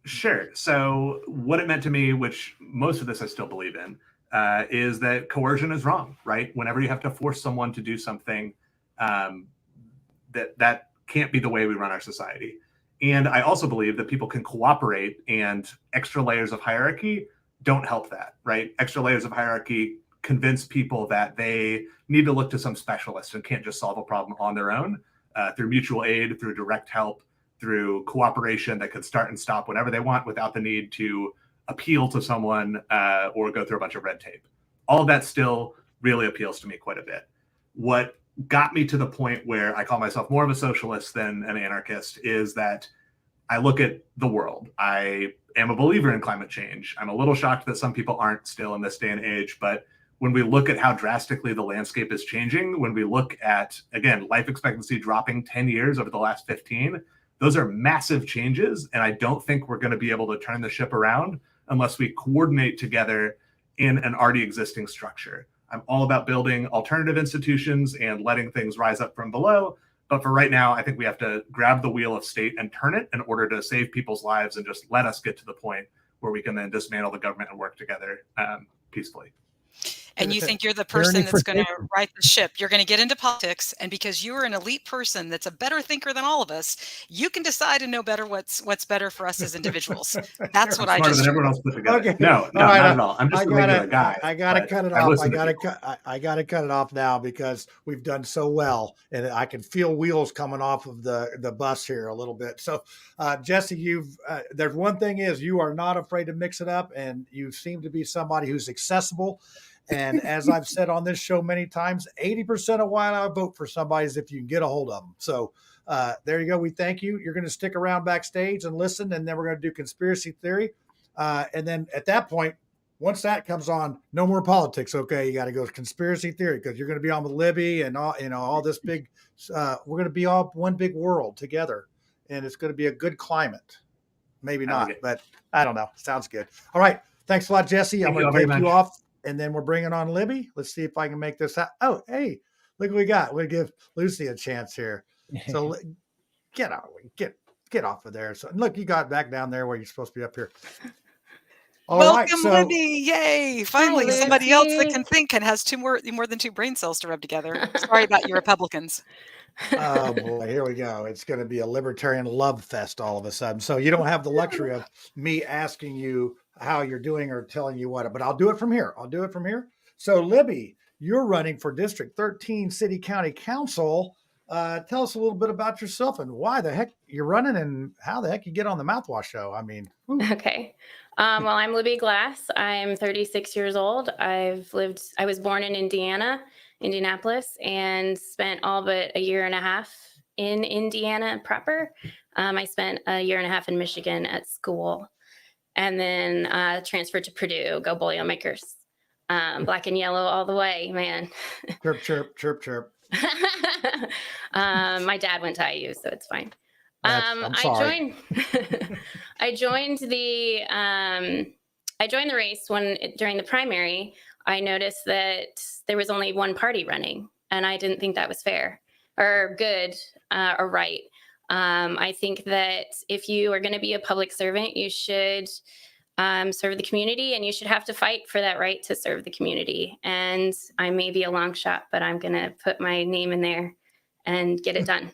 K: Sure. So what it meant to me, which most of this I still believe in, is that coercion is wrong, right? Whenever you have to force someone to do something, that can't be the way we run our society. And I also believe that people can cooperate, and extra layers of hierarchy don't help that, right? Extra layers of hierarchy convince people that they need to look to some specialist and can't just solve a problem on their own through mutual aid, through direct help, through cooperation that could start and stop whenever they want without the need to appeal to someone or go through a bunch of red tape. All of that still really appeals to me quite a bit. What got me to the point where I call myself more of a socialist than an anarchist is that I look at the world. I am a believer in climate change. I'm a little shocked that some people aren't still in this day and age, but when we look at how drastically the landscape is changing, when we look at, again, life expectancy dropping 10 years over the last 15, those are massive changes. And I don't think we're going to be able to turn the ship around unless we coordinate together in an already existing structure. I'm all about building alternative institutions and letting things rise up from below. But for right now, I think we have to grab the wheel of state and turn it in order to save people's lives and just let us get to the point where we can then dismantle the government and work together peacefully.
N: And you think you're the person that's going to right the ship. You're going to get into politics, and because you are an elite person that's a better thinker than all of us, you can decide and know better what's better for us as individuals. That's what I just.
K: Than everyone else put together. Okay. No, not at all. I'm just a regular guy.
I: I gotta cut it off. I gotta cut it off now because we've done so well, and I can feel wheels coming off of the bus here a little bit. So, Jesse, there's one thing is you are not afraid to mix it up, and you seem to be somebody who's accessible. And as I've said on this show many times, 80% of why I vote for somebody is if you can get a hold of them. So there you go. We thank you. You're going to stick around backstage and listen, and then we're going to do conspiracy theory. And then at that point, once that comes on, no more politics. Okay, you got to go to conspiracy theory because you're going to be on with Libby and all this big. We're going to be all one big world together, and it's going to be a good climate. Maybe not, but I don't know. Sounds good. All right. Thanks a lot, Jesse. I'm going to take you off. And then we're bringing on Libby. Let's see if I can make this happen. Oh, hey, look what we got. We'll give Lucy a chance here. So get off of there. So look, you got back down there where you're supposed to be up here.
N: Welcome, Libby. Yay. Finally, somebody else that can think and has more than two brain cells to rub together. Sorry about you Republicans.
I: Oh boy, here we go. It's going to be a libertarian love fest all of a sudden. So you don't have the luxury of me asking you how you're doing or telling you what, but I'll do it from here. So Libby, you're running for District 13 City County Council. Tell us a little bit about yourself and why the heck you're running and how the heck you get on the Mouthwash show. I mean,
O: okay. Well, I'm Libby Glass. I'm 36 years old. I was born in Indianapolis, and spent all but a year and a half in Indiana proper. I spent a year and a half in Michigan at school, and then transferred to Purdue. Go Boilermakers. Black and yellow all the way, man.
I: Chirp, chirp, chirp, chirp.
O: My dad went to IU, so it's fine.
I: I'm sorry.
O: I joined the race during the primary. I noticed that there was only one party running, and I didn't think that was fair or good or right. I think that if you are going to be a public servant, you should serve the community, and you should have to fight for that right to serve the community. And I may be a long shot, but I'm going to put my name in there and get it done.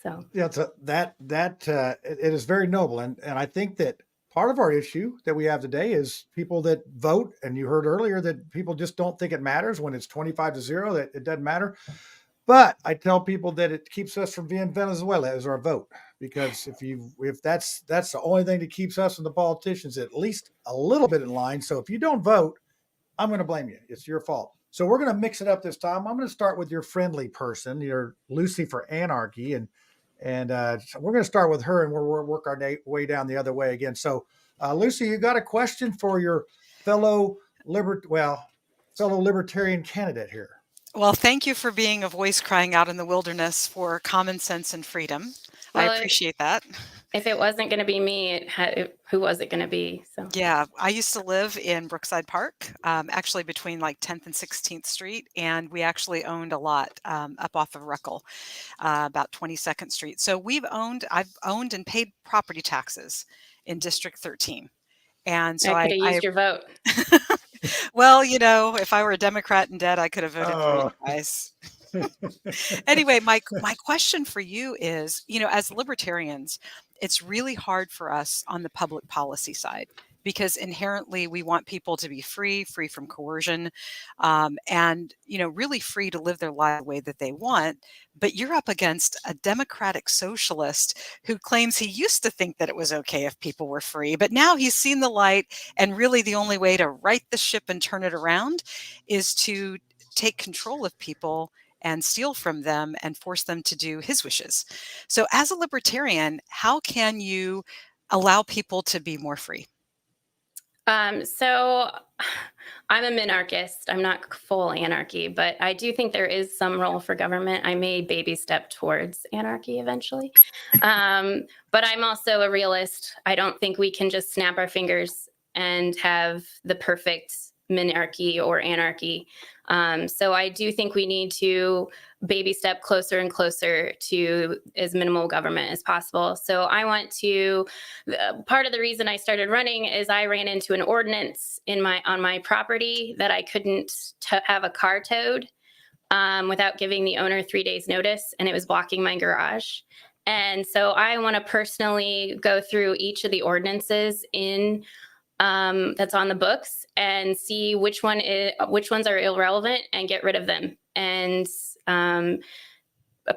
O: So
I: yeah, it is very noble, and I think that part of our issue that we have today is people that vote, and you heard earlier that people just don't think it matters when it's 25-0, that it doesn't matter. But I tell people that it keeps us from being Venezuela is our vote, because if that's the only thing that keeps us and the politicians at least a little bit in line. So if you don't vote, I'm going to blame you. It's your fault. So we're going to mix it up this time. I'm going to start with your friendly person, your Lucy for Anarchy, and we're going to start with her, and we'll work our way down the other way again. So, Lucy, you got a question for your fellow libertarian candidate here.
N: Well, thank you for being a voice crying out in the wilderness for common sense and freedom. Well, I appreciate that.
O: If it wasn't going to be me, who was it going to be? So
N: yeah, I used to live in Brookside Park, actually between like 10th and 16th Street, and we actually owned a lot up off of Ruckle, about 22nd Street. So I've owned and paid property taxes in District 13, and so
O: I could have used your vote.
N: Well, if I were a Democrat and dead, I could have voted for you guys.
P: Anyway, my question for you is, as libertarians, it's really hard for us on the public policy side because inherently we want people to be free from coercion, and really free to live their life the way that they want. But you're up against a democratic socialist who claims he used to think that it was okay if people were free, but now he's seen the light, and really the only way to right the ship and turn it around is to take control of people and steal from them and force them to do his wishes. So as a libertarian, how can you allow people to be more free?
O: So I'm a minarchist. I'm not full anarchy, but I do think there is some role for government. I may baby step towards anarchy eventually. But I'm also a realist. I don't think we can just snap our fingers and have the perfect minarchy or anarchy. So I do think we need to baby step closer and closer to as minimal government as possible. So I want to, part of the reason I started running is I ran into an ordinance on my property that I couldn't have a car towed without giving the owner 3 days notice, and it was blocking my garage. And so I want to personally go through each of the ordinances that's on the books and see which ones are irrelevant and get rid of them, and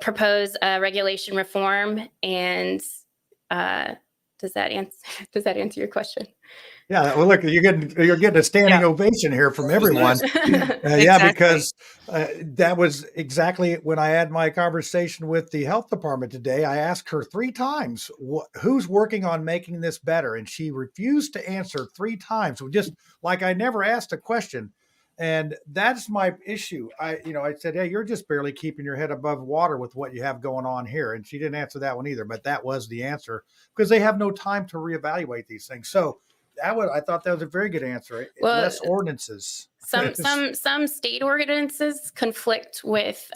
O: propose a regulation reform. And does that answer your question?
I: Yeah, well, look, you're getting a standing ovation here from everyone. Yeah, because that was exactly when I had my conversation with the health department today. I asked her 3 times, who's working on making this better? And she refused to answer 3 times. So just like I never asked a question. And that's my issue. I said, hey, you're just barely keeping your head above water with what you have going on here. And she didn't answer that one either, but that was the answer because they have no time to reevaluate these things. So I thought that was a very good answer.
O: Well,
I: less ordinances.
O: Some state ordinances conflict with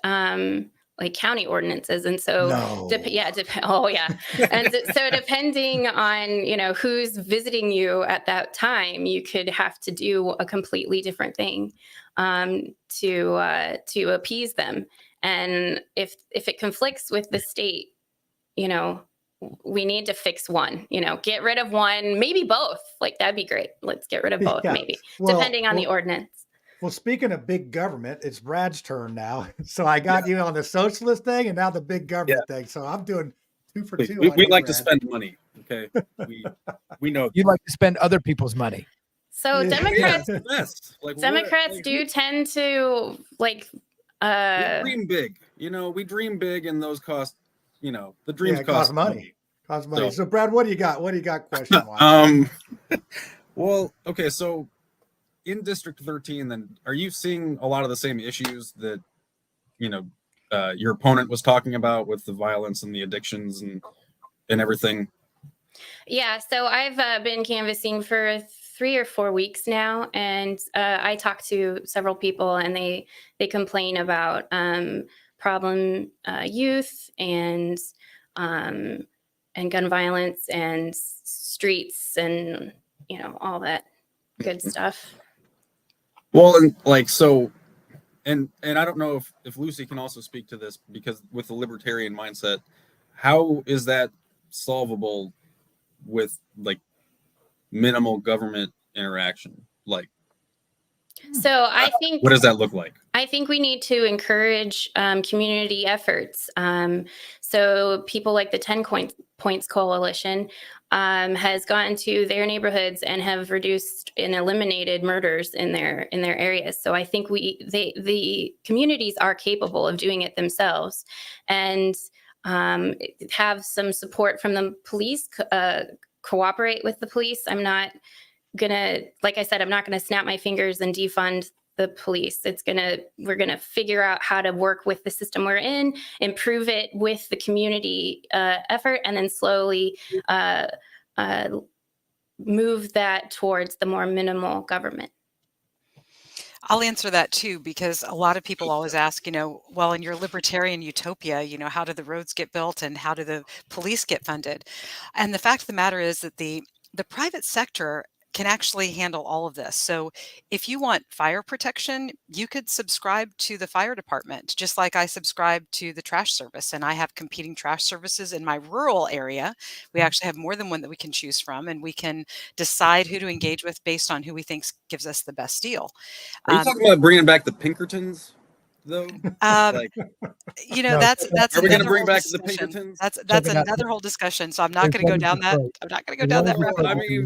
O: like county ordinances, and so oh yeah, and so depending on who's visiting you at that time, you could have to do a completely different thing to appease them. And if it conflicts with the state, we need to fix one, get rid of one, maybe both. Like, that'd be great. Let's get rid of both, maybe, depending on the ordinance.
I: Well, speaking of big government, it's Brad's turn now. So I got you on the socialist thing and now the big government thing. So I'm doing 2 for 2.
M: We like to spend money. Okay. We know.
L: You like to spend other people's money.
O: So Democrats,
M: Like,
O: Democrats do tend to
M: we dream big. We dream big, and those cost. The dreams cost money.
I: Cost money. So Brad, what do you got? What do you got question-wise?
M: Well, okay, so in District 13, then are you seeing a lot of the same issues that your opponent was talking about with the violence and the addictions and everything?
O: Yeah, so I've been canvassing for 3 or 4 weeks now, and I talked to several people, and they complain about problem youth and gun violence and streets and all that good stuff.
M: Well, and and I don't know if Lucy can also speak to this, because with the libertarian mindset, how is that solvable with minimal government interaction?
O: So I think,
M: what does that look like?
O: I think we need to encourage community efforts. So people like the 10 Points Coalition has gone to their neighborhoods and have reduced and eliminated murders in their areas. So I think the communities are capable of doing it themselves, and have some support from the police. Cooperate with the police. I'm not gonna, like I said, I'm not gonna snap my fingers and defund the police. We're gonna figure out how to work with the system we're in, improve it with the community effort, and then slowly move that towards the more minimal government.
P: I'll answer that too, because a lot of people always ask, well, in your libertarian utopia, how do the roads get built and how do the police get funded? And the fact of the matter is that the private sector can actually handle all of this. So if you want fire protection, you could subscribe to the fire department, just like I subscribe to the trash service. And I have competing trash services in my rural area. We actually have more than one that we can choose from, and we can decide who to engage with based on who we think gives us the best deal.
M: Are you talking about bringing back the Pinkertons, though? Like,
P: you know, that's
M: are we going to
P: another
M: bring
P: whole
M: back the
P: discussion.
M: Pinkertons?
P: That's another whole discussion. So I'm not going to go down that. I'm not going to go down that road.
M: I mean,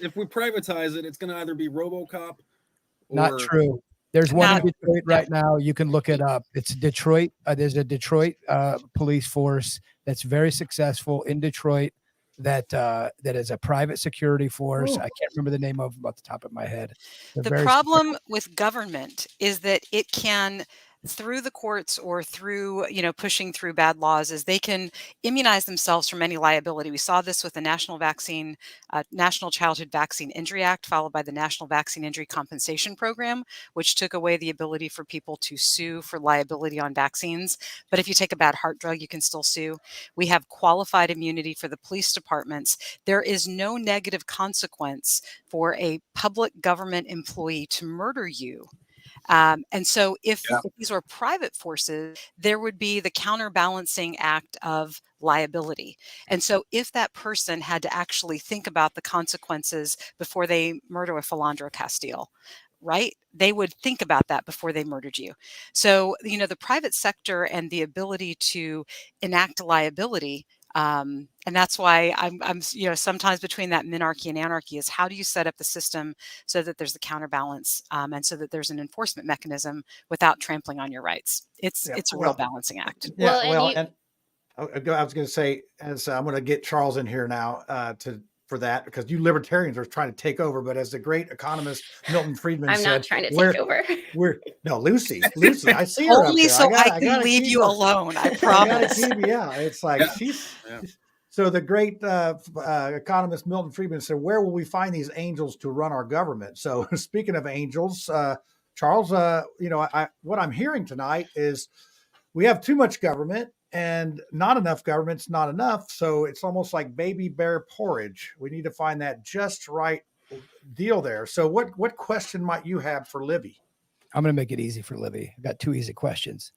M: if we privatize it, it's going to either be RoboCop or
L: Not true. There's one in Detroit right now. You can look it up. It's Detroit. There's a Detroit police force that's very successful in Detroit. That is a private security force. I can't remember the name of them off the top of my head.
P: The problem with government is that it can, through the courts or through, pushing through bad laws, is they can immunize themselves from any liability. We saw this with the National Childhood Vaccine Injury Act, followed by the National Vaccine Injury Compensation Program, which took away the ability for people to sue for liability on vaccines. But if you take a bad heart drug, you can still sue. We have qualified immunity for the police departments. There is no negative consequence for a public government employee to murder you. And so if these were private forces, there would be the counterbalancing act of liability. And so if that person had to actually think about the consequences before they murder a Philandro Castile, right? They would think about that before they murdered you. So, the private sector and the ability to enact liability, and that's why I'm sometimes between that minarchy and anarchy is how do you set up the system so that there's the counterbalance and so that there's an enforcement mechanism without trampling on your rights. It's a real balancing act.
I: Yeah, and I was going to say, as I'm going to get Charles in here now for that, because you libertarians are trying to take over. But as the great economist Milton Friedman said,
O: I'm not trying to take over.
I: Lucy, I see her
P: only
I: up there.
P: so I can leave you alone. I promise.
I: It's like she's. So the great economist Milton Friedman said, "Where will we find these angels to run our government?" So speaking of angels, Charles, what I'm hearing tonight is we have too much government. And not enough government's not enough. So it's almost like baby bear porridge. We need to find that just right deal there. So what question might you have for Libby?
L: I'm going to make it easy for Libby. I've got two easy questions.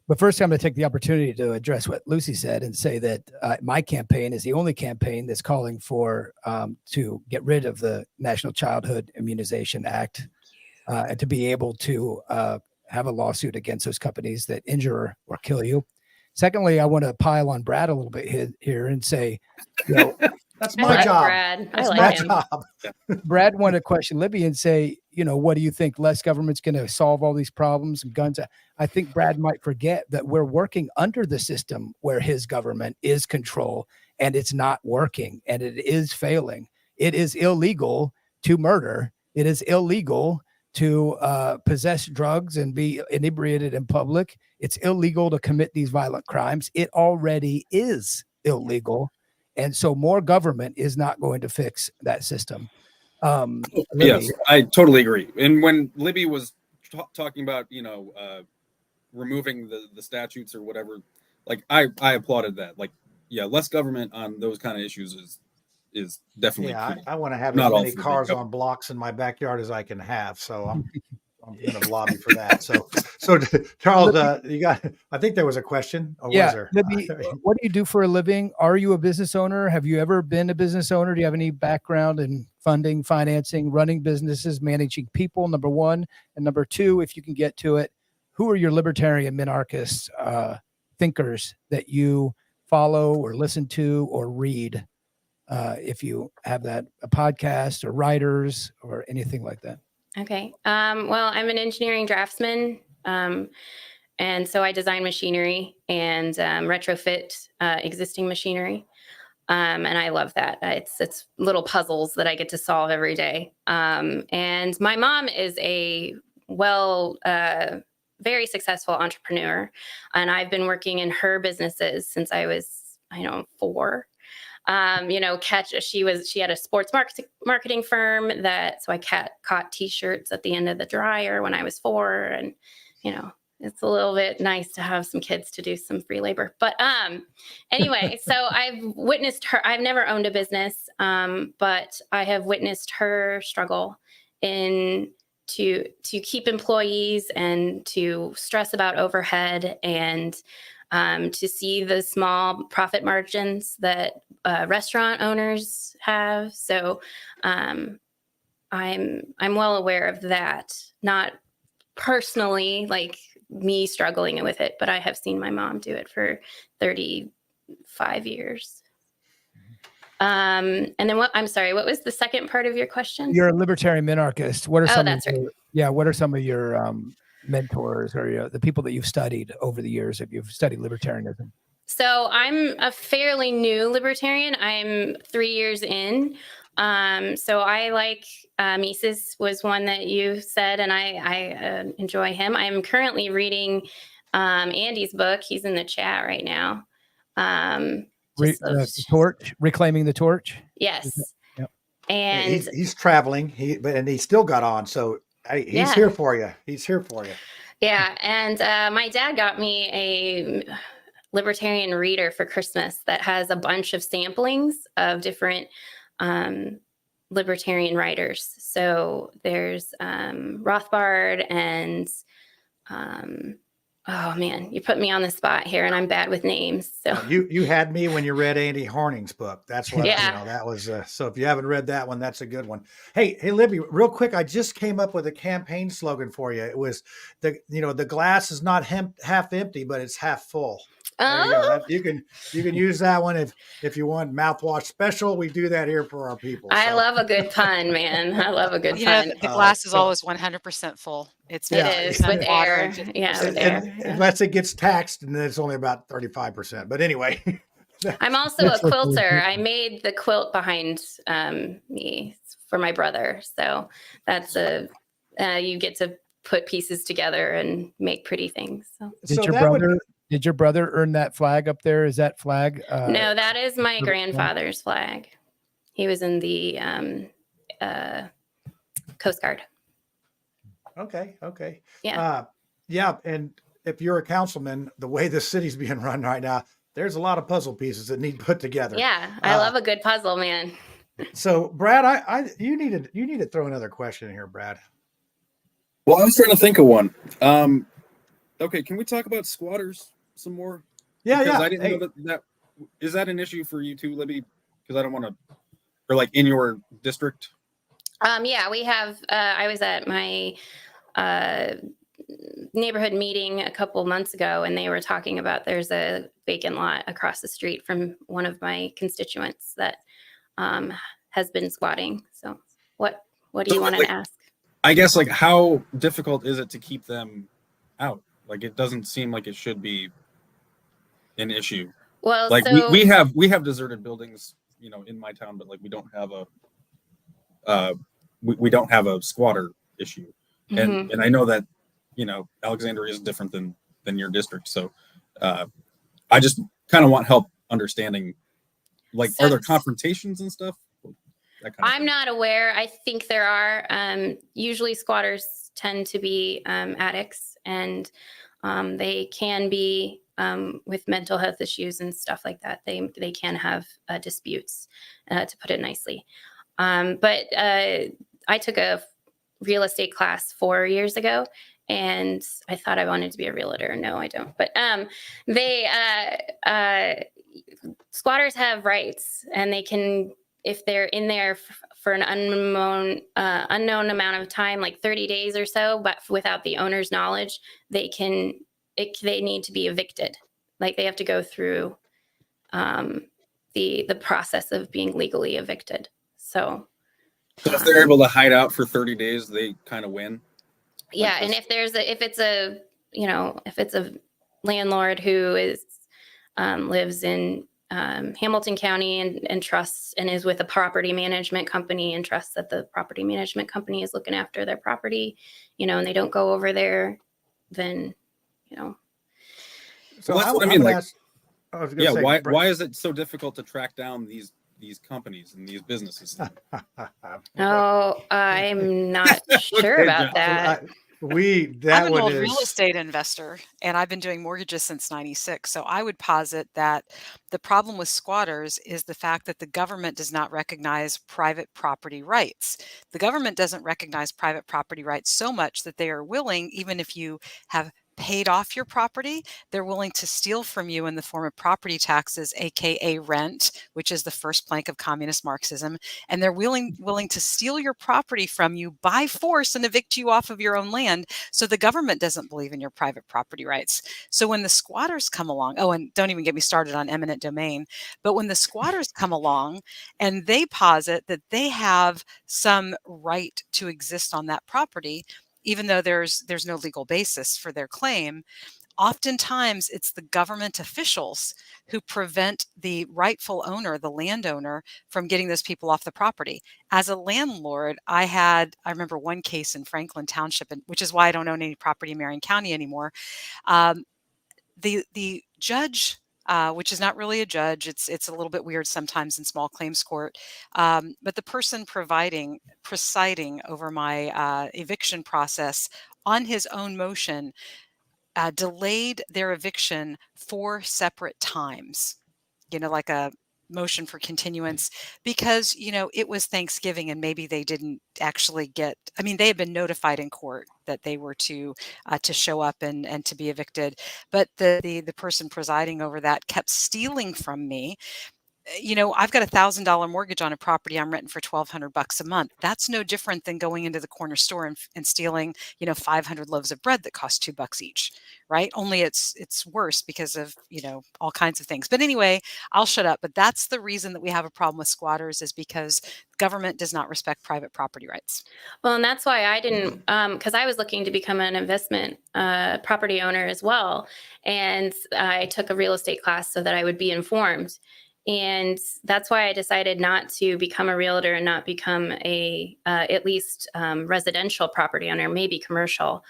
L: But first, I'm going to take the opportunity to address what Lucy said and say that my campaign is the only campaign that's calling for to get rid of the National Childhood Immunization Act and to be able to have a lawsuit against those companies that injure or kill you. Secondly, I want to pile on Brad a little bit here and say,
I: that's my job.
O: Brad.
I: That's my job.
L: Brad wanted to question Libby and say, what do you think? Less government's going to solve all these problems and guns? I think Brad might forget that we're working under the system where his government is control and it's not working and it is failing. It is illegal to murder. It is illegal to possess drugs and be inebriated in public. It's illegal to commit these violent crimes. It already is illegal. And so more government is not going to fix that system.
M: Yes, I totally agree. And when Libby was talking about, removing the statutes or whatever, like I applauded that. Like, less government on those kind of issues is definitely cool.
I: I want to have as many cars on blocks in my backyard as I can have. So I'm going to lobby for that. So Charles, I think there was a question. Or was there?
L: Libby, what do you do for a living? Are you a business owner? Have you ever been a business owner? Do you have any background in funding, financing, running businesses, managing people? Number one. And number two, if you can get to it, who are your libertarian minarchist thinkers that you follow or listen to or read? If you have that, a podcast or writers or anything like that.
O: Okay. Well, I'm an engineering draftsman. And so I design machinery and retrofit existing machinery. And I love that. It's little puzzles that I get to solve every day. And my mom is a very successful entrepreneur. And I've been working in her businesses since I was, 4. She had a sports marketing firm so I caught t-shirts at the end of the dryer when I was 4 and, it's a little bit nice to have some kids to do some free labor. But anyway, so I've witnessed her. I've never owned a business, but I have witnessed her struggle in to keep employees and to stress about overhead and to see the small profit margins that restaurant owners have. So I'm well aware of that. Not personally, like me struggling with it, but I have seen my mom do it for 35 years. And then I'm sorry, what was the second part of your question?
L: You're a libertarian minarchist. What are some
O: that's
L: of your, what are some of your mentors or the people that you've studied over the years if you've studied libertarianism?
O: So I'm a fairly new libertarian. I'm 3 years in. So I like Mises was one that you said, and I enjoy him. I'm currently reading Andy's book. He's in the chat right now.
L: The torch, reclaiming the torch.
O: Yes.
L: Yep.
O: And
I: he's traveling. And he still got on. So he's here for you. He's here for you.
O: Yeah. And my dad got me a libertarian reader for Christmas that has a bunch of samplings of different libertarian writers. So there's Rothbard and oh man, you put me on the spot here, and I'm bad with names. So
I: you had me when you read Andy Horning's book. That's what that was. So if you haven't read that one, that's a good one. Hey, Libby, real quick, I just came up with a campaign slogan for you. It was the glass is not half empty, but it's half full. There you go. You can use that one if you want. Mouthwash special. We do that here for our people.
O: I love a good pun, man. I love a good pun.
P: The glass is always 100% full.
O: It is with air. Yeah, with air.
I: Unless it gets taxed, and then it's only about 35%. But anyway.
O: I'm also a quilter. I made the quilt behind me for my brother. So that's you get to put pieces together and make pretty things. So.
L: Did your brother earn that flag up there? Is that flag?
O: No, that is my grandfather's flag. He was in the Coast Guard.
I: Okay.
O: Yeah.
I: Yeah. And if you're a councilman, the way the city's being run right now, there's a lot of puzzle pieces that need put together.
O: Yeah. I love a good puzzle, man.
I: So Brad, you need to throw another question in here, Brad.
M: Well, I was trying to think of one. Okay. Can we talk about squatters some more?
I: Yeah.
M: Because I didn't know that is that an issue for you too, Libby? Because I don't want to, or like in your district.
O: Yeah, we have, I was at my neighborhood meeting a couple months ago, and they were talking about there's a vacant lot across the street from one of my constituents that has been squatting. So what do you want to ask?
M: I guess like how difficult is it to keep them out? Like it doesn't seem like it should be an issue.
O: Well,
M: like
O: so,
M: we have deserted buildings, in my town, but like we don't have a squatter issue. And and I know that Alexandria is different than your district. So I just kind of want help understanding, like, are there confrontations and stuff?
O: I'm not aware. I think there are. Usually squatters tend to be addicts, and they can be with mental health issues and stuff like that. They can have disputes, to put it nicely. But I took a real estate class 4 years ago, and I thought I wanted to be a realtor. No, I don't. But squatters have rights, and they can, if they're in there for an unknown amount of time, like 30 days or so, but without the owner's knowledge, they need to be evicted. Like they have to go through the process of being legally evicted. So
M: if they're able to hide out for 30 days, they kind of win.
O: Yeah, and if it's a landlord who lives in Hamilton County and trusts and is with a property management company and trusts that the property management company is looking after their property, and they don't go over there, then,
I: So
M: well, that's what I mean.
I: Like,
M: why is it so difficult to track down these companies and these businesses?
O: Oh, I'm not sure about that.
I: that
P: I'm an
I: one
P: old
I: is
P: real estate investor, and I've been doing mortgages since '96. So I would posit that the problem with squatters is the fact that the government does not recognize private property rights. The government doesn't recognize private property rights so much that they are willing, even if you have paid off your property, they're willing to steal from you in the form of property taxes, aka rent, which is the first plank of communist Marxism, and they're willing to steal your property from you by force and evict you off of your own land. So the government doesn't believe in your private property rights. So when the squatters come along, oh, and don't even get me started on eminent domain, but when the squatters come along and they posit that they have some right to exist on that property, even though there's no legal basis for their claim, oftentimes it's the government officials who prevent the rightful owner, the landowner, from getting those people off the property. As a landlord, I remember one case in Franklin Township, which is why I don't own any property in Marion County anymore. The judge, which is not really a judge, it's a little bit weird sometimes in small claims court, but the person presiding over my eviction process on his own motion delayed their eviction 4 separate times, like a motion for continuance, because, it was Thanksgiving and maybe they didn't actually they had been notified in court that they were to show up and to be evicted. But the person presiding over that kept stealing from me. I've got $1,000 mortgage on a property I'm renting for $1,200 a month. That's no different than going into the corner store and stealing, 500 loaves of bread that cost $2 each, right? Only it's worse because of, all kinds of things. But anyway, I'll shut up. But that's the reason that we have a problem with squatters, is because government does not respect private property rights.
O: Well, and that's why I didn't, because I was looking to become an investment property owner as well. And I took a real estate class so that I would be informed. And that's why I decided not to become a realtor and not become a at least residential property owner, maybe commercial,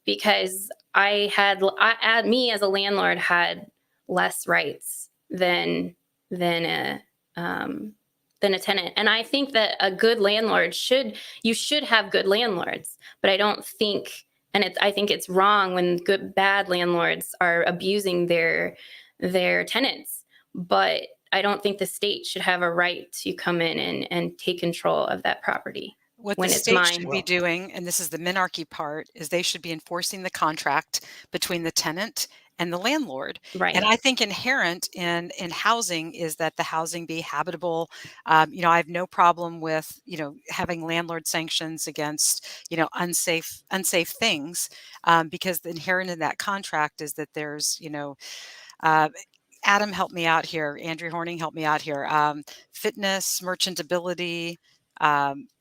O: because me as a landlord had less rights than a tenant. And I think that a good landlord should have good landlords, but I don't think, I think it's wrong when bad landlords are abusing their tenants. But I don't think the state should have a right to come in and take control of that property.
P: What
O: when
P: the
O: it's
P: state
O: mine.
P: should be doing, and this is the minarchy part, is they should be enforcing the contract between the tenant and the landlord.
O: Right.
P: And I think inherent in housing is that the housing be habitable. I have no problem with, having landlord sanctions against, unsafe things, because the inherent in that contract is that there's, Adam helped me out here. Andrew Horning helped me out here. Fitness, merchantability,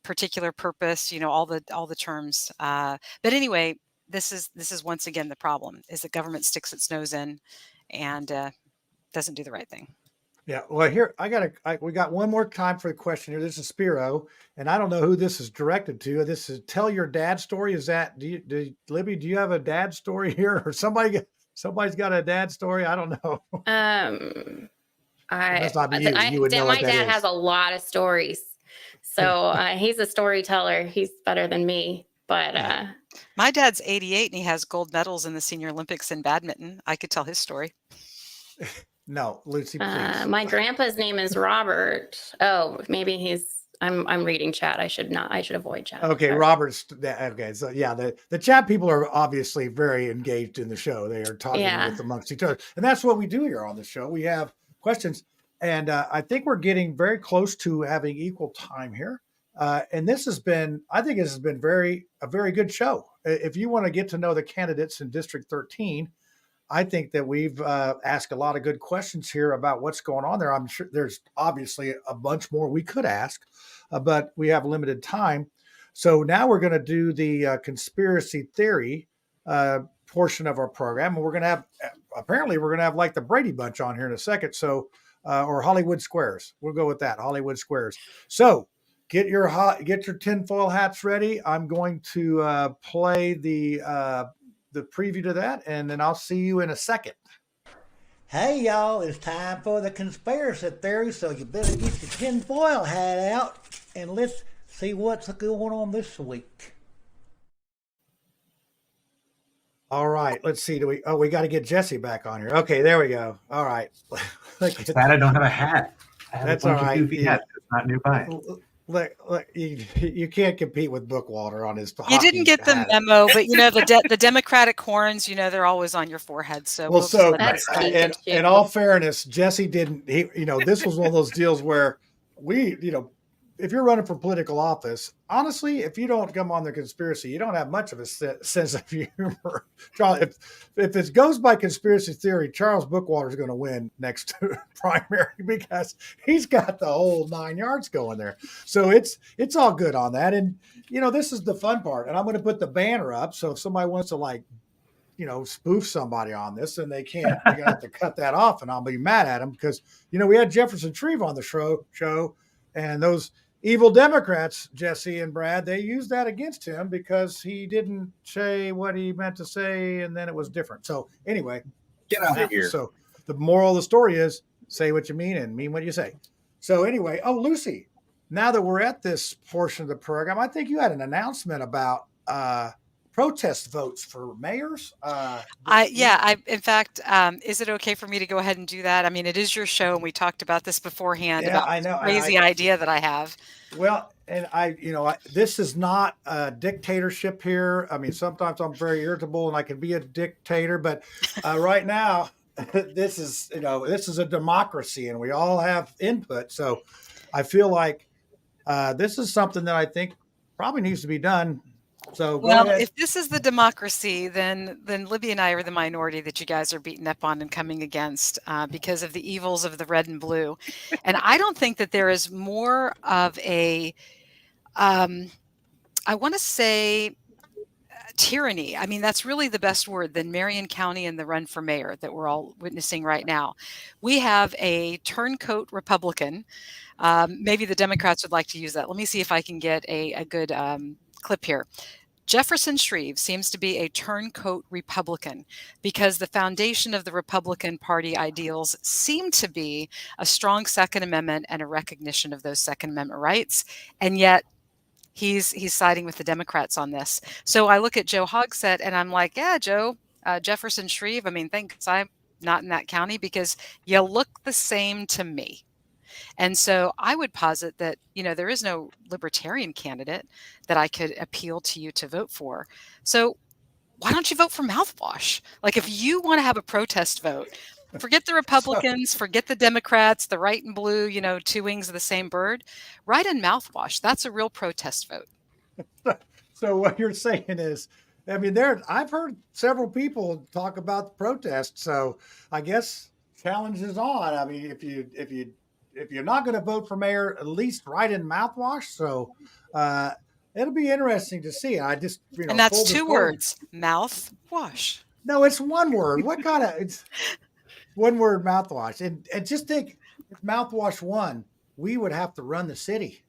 P: particular purpose. All the terms. But anyway, this is once again the problem: is that government sticks its nose in and doesn't do the right thing.
I: Yeah. Well, here we got one more time for the question here. This is Spiro, and I don't know who this is directed to. This is tell your dad story. Is that Libby? Do you have a dad story here, or somebody's got a dad story? I don't know. That's not you. You would know
O: my
I: what that
O: dad
I: is.
O: has a lot of stories, so he's a storyteller. He's better than me. But
P: my dad's 88 and he has gold medals in the Senior Olympics in badminton. I could tell his story.
I: No, Lucy, please.
O: My grandpa's name is Robert. Oh, maybe I'm reading chat. I should avoid chat.
I: Okay,
O: Sorry.
I: Robert's okay. So yeah, the chat people are obviously very engaged in the show. They are talking with amongst each other, and that's what we do here on the show. We have questions, and I think we're getting very close to having equal time here. And this has been, I think, this has been a very good show. If you want to get to know the candidates in District 13. I think that we've asked a lot of good questions here about what's going on there. I'm sure there's obviously a bunch more we could ask, but we have limited time. So now we're going to do the conspiracy theory portion of our program. And we're going to have like the Brady Bunch on here in a second. So, or Hollywood Squares. We'll go with that, Hollywood Squares. So get your tinfoil hats ready. I'm going to play the preview to that, and then I'll see you in a second. Hey, y'all, it's time for the conspiracy theory, so you better get your tinfoil hat out, and let's see what's going on this week. All right. Let's see. We got to get Jesse back on here. Okay, there we go. All right.
K: It's bad I don't have a hat. I have
I: That's
K: a bunch
I: all right.
K: of goofy hats. It's not nearby.
I: Look, you can't compete with Bookwalter on his.
P: You didn't get the
I: hat.
P: memo, but the Democratic horns, they're always on your forehead. So
I: Well, so
O: That's
I: in all fairness, Jesse didn't. This was one of those deals where if you're running for political office, honestly, if you don't come on the conspiracy, you don't have much of a sense of humor. If it goes by conspiracy theory, Charles Bookwalter is going to win next primary because he's got the whole 9 yards going there. So it's all good on that. And this is the fun part. And I'm going to put the banner up. So if somebody wants to spoof somebody on this, and they can't, they're going to have to cut that off, and I'll be mad at them because we had Jefferson Shreve on the show, and those evil Democrats, Jesse and Brad, they used that against him because he didn't say what he meant to say, and then it was different. So anyway,
M: get out of here.
I: So the moral of the story is say what you mean and mean what you say. So anyway, Lucy, now that we're at this portion of the program, I think you had an announcement about protest votes for mayors.
P: In fact, is it okay for me to go ahead and do that? I mean, it is your show, and we talked about this beforehand.
I: Yeah,
P: about
I: I know.
P: This crazy idea that I have.
I: Well, and this is not a dictatorship here. I mean, sometimes I'm very irritable and I can be a dictator, but right now this is a democracy and we all have input. So I feel like this is something that I think probably needs to be done. So
P: if this is the democracy, then Libby and I are the minority that you guys are beating up on and coming against because of the evils of the red and blue. And I don't think that there is more of a, I want to say, tyranny. I mean, that's really the best word than Marion County and the run for mayor that we're all witnessing right now. We have a turncoat Republican. Maybe the Democrats would like to use that. Let me see if I can get a good clip here. Jefferson Shreve seems to be a turncoat Republican because the foundation of the Republican Party ideals seem to be a strong Second Amendment and a recognition of those Second Amendment rights. And yet he's siding with the Democrats on this. So I look at Joe Hogsett and I'm like, yeah, Joe, Jefferson Shreve, I mean, thanks I'm not in that county because you look the same to me. And so I would posit that, there is no Libertarian candidate that I could appeal to you to vote for. So why don't you vote for Mouthwash? Like, if you want to have a protest vote, forget the Republicans, forget the Democrats, the right and blue, two wings of the same bird. Write in Mouthwash. That's a real protest vote.
I: So what you're saying is, I mean, I've heard several people talk about the protest. So I guess challenge is on. I mean, if you're not going to vote for mayor, at least write in Mouthwash. So it'll be interesting to see. I just,
P: and that's two words, Mouthwash.
I: No, it's one word. What kind of, it's one word, Mouthwash. And just think, if Mouthwash won, we would have to run the city.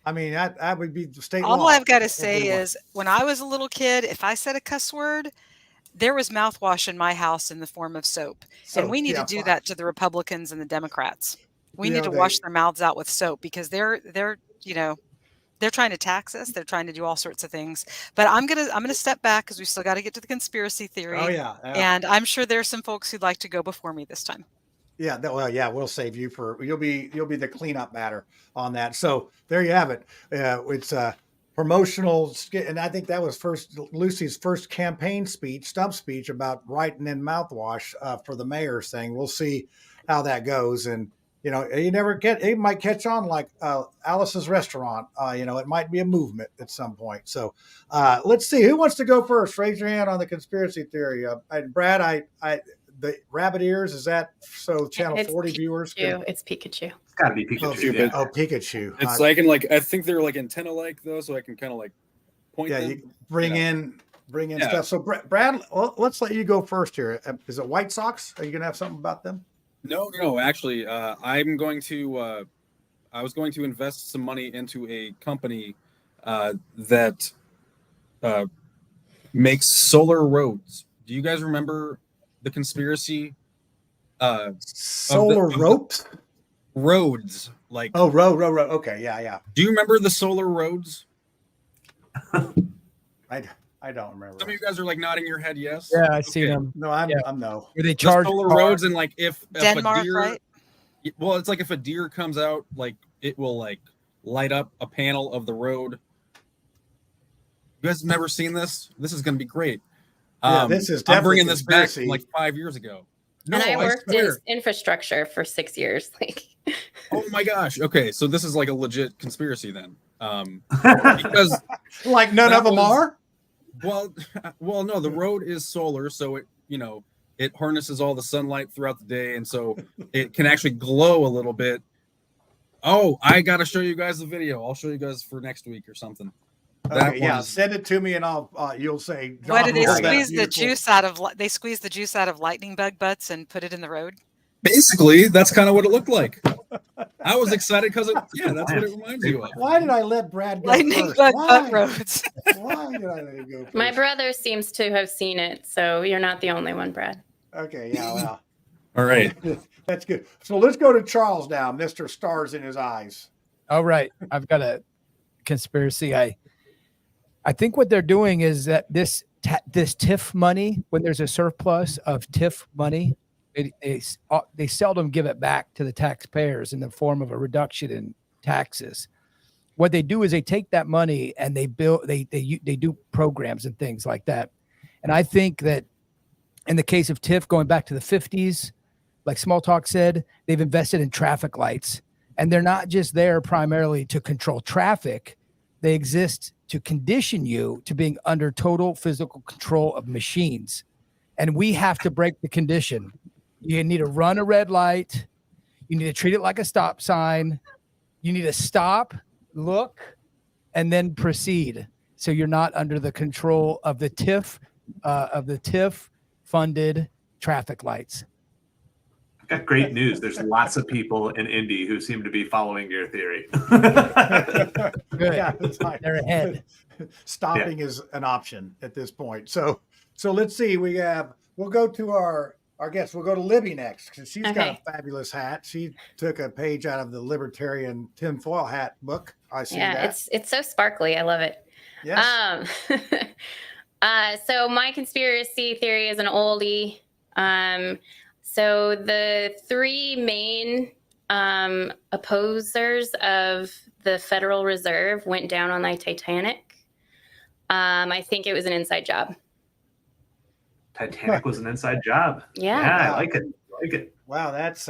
I: I mean, that would be the state law.
P: All I've got to say is when I was a little kid, if I said a cuss word, there was mouthwash in my house in the form of soap. And we need to do that to the Republicans and the Democrats. We need to wash their mouths out with soap because they're trying to tax us. They're trying to do all sorts of things. But I'm gonna step back because we still got to get to the conspiracy theory.
I: Oh yeah.
P: And I'm sure there's some folks who'd like to go before me this time.
I: Yeah, we'll save you you'll be the cleanup batter on that. So there you have it. It's a promotional, and I think that was Lucy's first campaign stump speech about writing in Mouthwash for the mayor's thing. We'll see how that goes, and it might catch on like Alice's Restaurant. It might be a movement at some point. So let's see who wants to go first. Raise your hand on the conspiracy theory. And Brad, the rabbit ears, is that so channel 40 viewers?
O: It's Pikachu.
K: It's got to be Pikachu.
I: Pikachu.
M: It's I think they're like antenna like though, so I can kind of like point them.
I: You bring in stuff. So Brad, let's let you go first here. Is it White Sox? Are you going to have something about them?
M: No. Actually, I was going to invest some money into a company that makes solar roads. Do you guys remember the conspiracy?
I: Solar ropes?
M: Roads. Like
I: road. Okay, yeah.
M: Do you remember the solar roads?
I: I don't remember.
M: Some of you guys are like nodding your head yes.
L: Yeah, I see them.
I: No, I'm no.
L: Where they
M: The
L: charge
M: solar
L: cars.
M: roads and like if
P: Denmark,
M: a deer,
P: right?
M: well, it's like if a deer comes out, like it will like light up a panel of the road. You guys have never seen this? This is going to be great.
I: Yeah, this is
M: I'm bringing
I: definitely
M: this back
I: conspiracy.
M: from like 5 years ago. No,
O: and I worked in
M: swear.
O: infrastructure for 6 years. Like,
M: Oh my gosh. Okay, so this is like a legit conspiracy then. Because
I: like none of them are.
M: Well, no, the road is solar, so it, it harnesses all the sunlight throughout the day, and so it can actually glow a little bit. Oh, I gotta show you guys the video. I'll show you guys for next week or something.
I: Okay, yeah, send it to me, and you'll say.
P: What do they
I: John,
P: squeeze the juice out of? They squeeze the juice out of lightning bug butts and put it in the road.
M: Basically, that's kind of what it looked like. I was excited because that's what it reminds you of.
I: Why did I let Brad go
P: Lightning
I: first?
P: bug
I: Why?
P: butt roads.
I: Why did I let him go first?
O: my brother seems to have seen it, so you're not the only one, Brad.
I: Okay, yeah, well.
M: All right.
I: That's good. So let's go to Charles now, Mr. Stars in his eyes.
L: All right. I've got a conspiracy. I think what they're doing is that this TIF money, when there's a surplus of TIF money, they seldom give it back to the taxpayers in the form of a reduction in taxes. What they do is they take that money and they do programs and things like that. And I think that in the case of TIF, going back to the 50s, like Small Talk said, they've invested in traffic lights, and they're not just there primarily to control traffic. They exist to condition you to being under total physical control of machines. And we have to break the condition. You need to run a red light. You need to treat it like a stop sign. You need to stop, look, and then proceed. So you're not under the control of the TIF funded traffic lights.
K: Got great news. There's lots of people in Indy who seem to be following your theory.
L: Good.
I: Yeah, it's like,
L: They're ahead.
I: Stopping is an option at this point. So let's see. We'll go to our guest. We'll go to Libby next because she's got a fabulous hat. She took a page out of the Libertarian tinfoil hat book. I see that.
O: Yeah, it's so sparkly. I love it.
I: Yes.
O: So my conspiracy theory is an oldie. So the three main opposers of the Federal Reserve went down on the Titanic. I think it was an inside job.
K: Titanic was an inside job.
O: Yeah.
K: I like it.
I: Wow, that's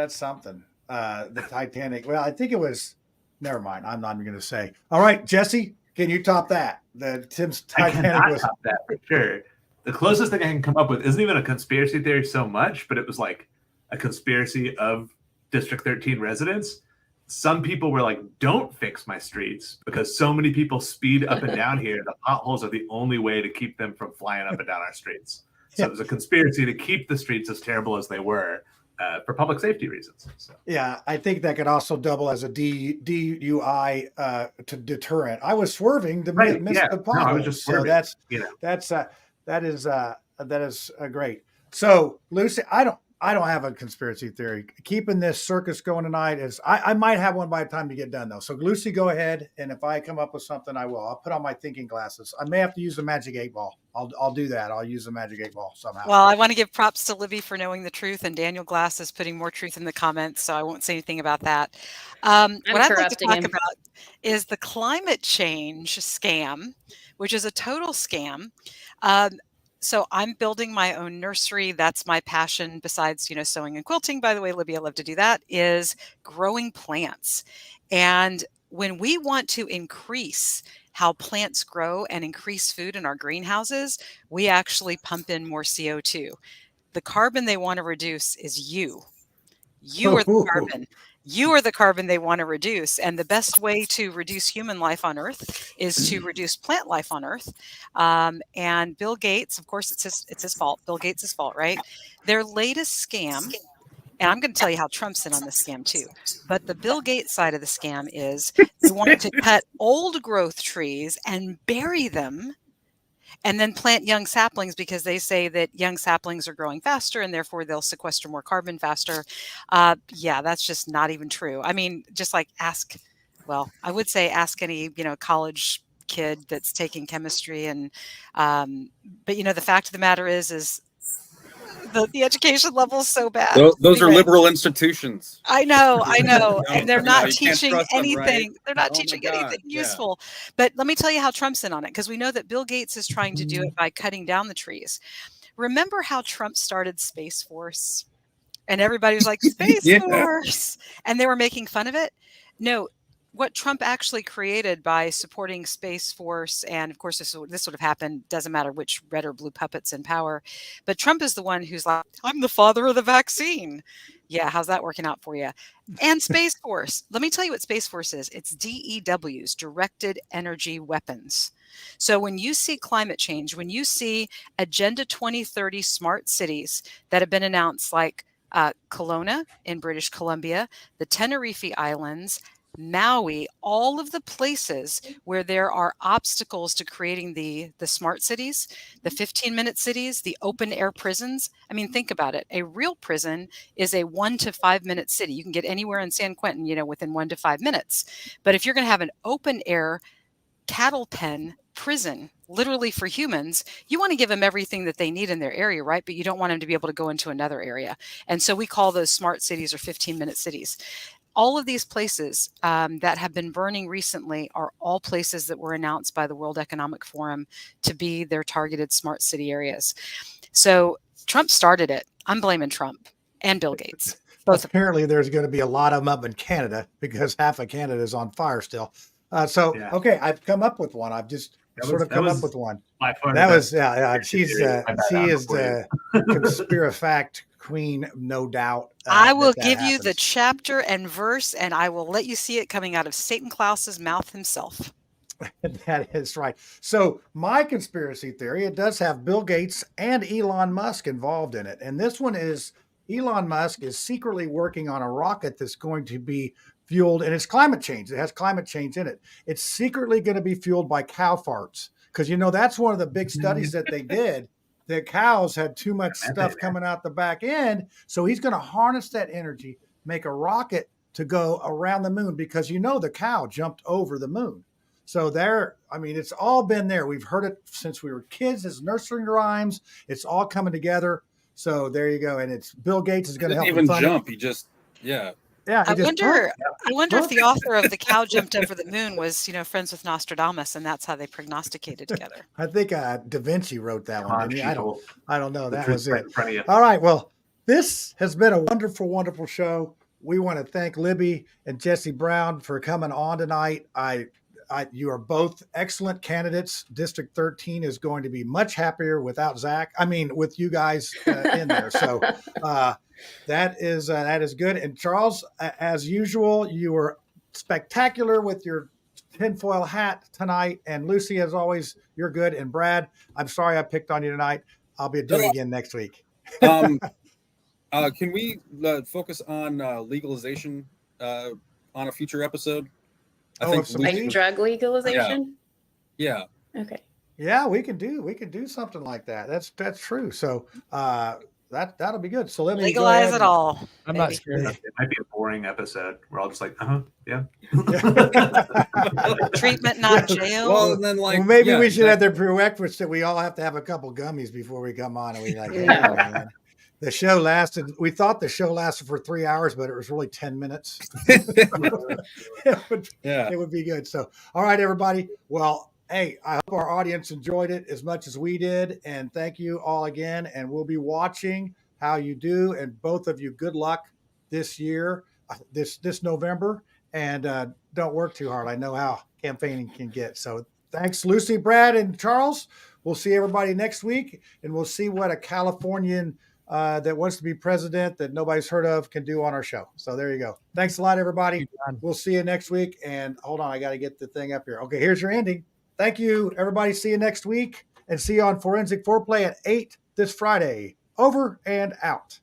I: something. The Titanic. Well, I think it was. Never mind. I'm not even going to say. All right, Jesse, can you top that? Tim's Titanic
K: I
I: was.
K: top that for sure. The closest thing I can come up with isn't even a conspiracy theory so much, but it was like a conspiracy of District 13 residents. Some people were like, don't fix my streets because so many people speed up and down here. The potholes are the only way to keep them from flying up and down our streets. So it was a conspiracy to keep the streets as terrible as they were for public safety reasons. So.
I: Yeah, I think that could also double as a DUI to deterrent. I was swerving to miss the pothole.
K: No, I was just swerving.
I: So that is great. So Lucy, I don't have a conspiracy theory. Keeping this circus going tonight is I might have one by the time you get done though. So Lucy, go ahead, and if I come up with something, I will. I'll put on my thinking glasses. I may have to use the magic 8-ball. I'll do that. I'll use the magic 8-ball somehow.
P: Well, I want to give props to Libby for knowing the truth, and Daniel Glass is putting more truth in the comments, so I won't say anything about that. What I'd like to talk about is the climate change scam, which is a total scam. So I'm building my own nursery. That's my passion. Besides, sewing and quilting, by the way, Libby, I love to do that, is growing plants. And when we want to increase how plants grow and increase food in our greenhouses, we actually pump in more CO2. The carbon they want to reduce is you. You are the carbon. You are the carbon they want to reduce. And the best way to reduce human life on Earth is to reduce plant life on Earth. And Bill Gates, of course, it's his fault. Bill Gates' fault, right? Their latest scam, and I'm going to tell you how Trump's in on this scam too. But the Bill Gates side of the scam is they want to cut old growth trees and bury them and then plant young saplings because they say that young saplings are growing faster and therefore they'll sequester more carbon faster. Yeah, that's just not even true. I mean, just like ask any, college kid that's taking chemistry, and but the fact of the matter is the education level is so bad.
M: Those are
P: Anyway.
M: liberal institutions.
P: I know, and they're not teaching
M: trust them,
P: anything.
M: right?
P: They're not
M: Oh my
P: teaching
M: God,
P: anything
M: yeah.
P: useful. But let me tell you how Trump's in on it, because we know that Bill Gates is trying to do it by cutting down the trees. Remember how Trump started Space Force? And everybody was like, Space
M: Yeah.
P: Force. And they were making fun of it. No, what Trump actually created by supporting Space Force, and of course this would have happened, doesn't matter which red or blue puppet's in power, but Trump is the one who's like, I'm the father of the vaccine. Yeah, how's that working out for you? And Space Force. Let me tell you what Space Force is. It's DEWs, Directed Energy Weapons. So when you see climate change, when you see Agenda 2030 smart cities that have been announced, like Kelowna in British Columbia, the Tenerife Islands, Maui, all of the places where there are obstacles to creating the smart cities, the 15-minute cities, the open air prisons. I mean, think about it. A real prison is a 1 to 5 minute city. You can get anywhere in San Quentin, within 1 to 5 minutes. But if you're going to have an open air cattle pen prison, literally for humans, you want to give them everything that they need in their area, right? But you don't want them to be able to go into another area. And so we call those smart cities or 15-minute cities. All of these places that have been burning recently are all places that were announced by the World Economic Forum to be their targeted smart city areas. So Trump started it. I'm blaming Trump and Bill Gates.
I: Both. Apparently there's going to be a lot of them up in Canada, because half of Canada is on fire still. Okay, I've come up with one. I've just come up with one. That was, she is the conspirafact queen, no doubt.
P: I will give you the chapter and verse, and I will let you see it coming out of Satan Klaus's mouth himself.
I: That is right. So my conspiracy theory, it does have Bill Gates and Elon Musk involved in it. And this one is Elon Musk is secretly working on a rocket that's going to be fueled, and it's climate change. It has climate change in it. It's secretly going to be fueled by cow farts, because that's one of the big studies that they did. The cows had too much stuff coming out the back end. So he's going to harness that energy, make a rocket to go around the moon, because the cow jumped over the moon. So it's all been there. We've heard it since we were kids as nursery rhymes. It's all coming together. So there you go. And it's Bill Gates is going to help.
M: He didn't even jump. He just,
I: Yeah.
P: I wonder if the author of The Cow Jumped Over the Moon was, friends with Nostradamus, and that's how they prognosticated together.
I: I think Da Vinci wrote that one, didn't he? I don't know. That was it. All right. Well, this has been a wonderful, wonderful show. We want to thank Libby and Jesse Brown for coming on tonight. You are both excellent candidates. District 13 is going to be much happier without Zach. With you guys in there. So that is good. And Charles, as usual, you were spectacular with your tinfoil hat tonight. And Lucy, as always, you're good. And Brad, I'm sorry I picked on you tonight. I'll be doing it again next week.
M: Can we focus on legalization on a future episode? I think
O: like drug legalization.
M: Yeah.
O: Okay.
I: Yeah, we can do something like that. That's true. So that'll be good. So let me
P: legalize it all.
L: I'm not scared.
K: It might be a boring episode. We're all just like, yeah.
P: Treatment, not jail.
M: Well, and then
I: maybe we should have the prerequisite that we all have to have a couple gummies before we come on, and we The show lasted. We thought the show lasted for 3 hours, but it was really 10 minutes. It would be good. So, all right, everybody. Well, hey, I hope our audience enjoyed it as much as we did, and thank you all again. And we'll be watching how you do. And both of you, good luck this year, this November. And don't work too hard. I know how campaigning can get. So, thanks, Lucy, Brad, and Charles. We'll see everybody next week, and we'll see what a Californian that wants to be president that nobody's heard of can do on our show. So there you go. Thanks a lot, everybody. We'll see you next week. And hold on, I got to get the thing up here. Okay, here's your ending. Thank you, everybody. See you next week, and see you on Forensic Foreplay at 8 this Friday. Over and out.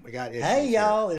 I: We got issues.
F: Hey, y'all.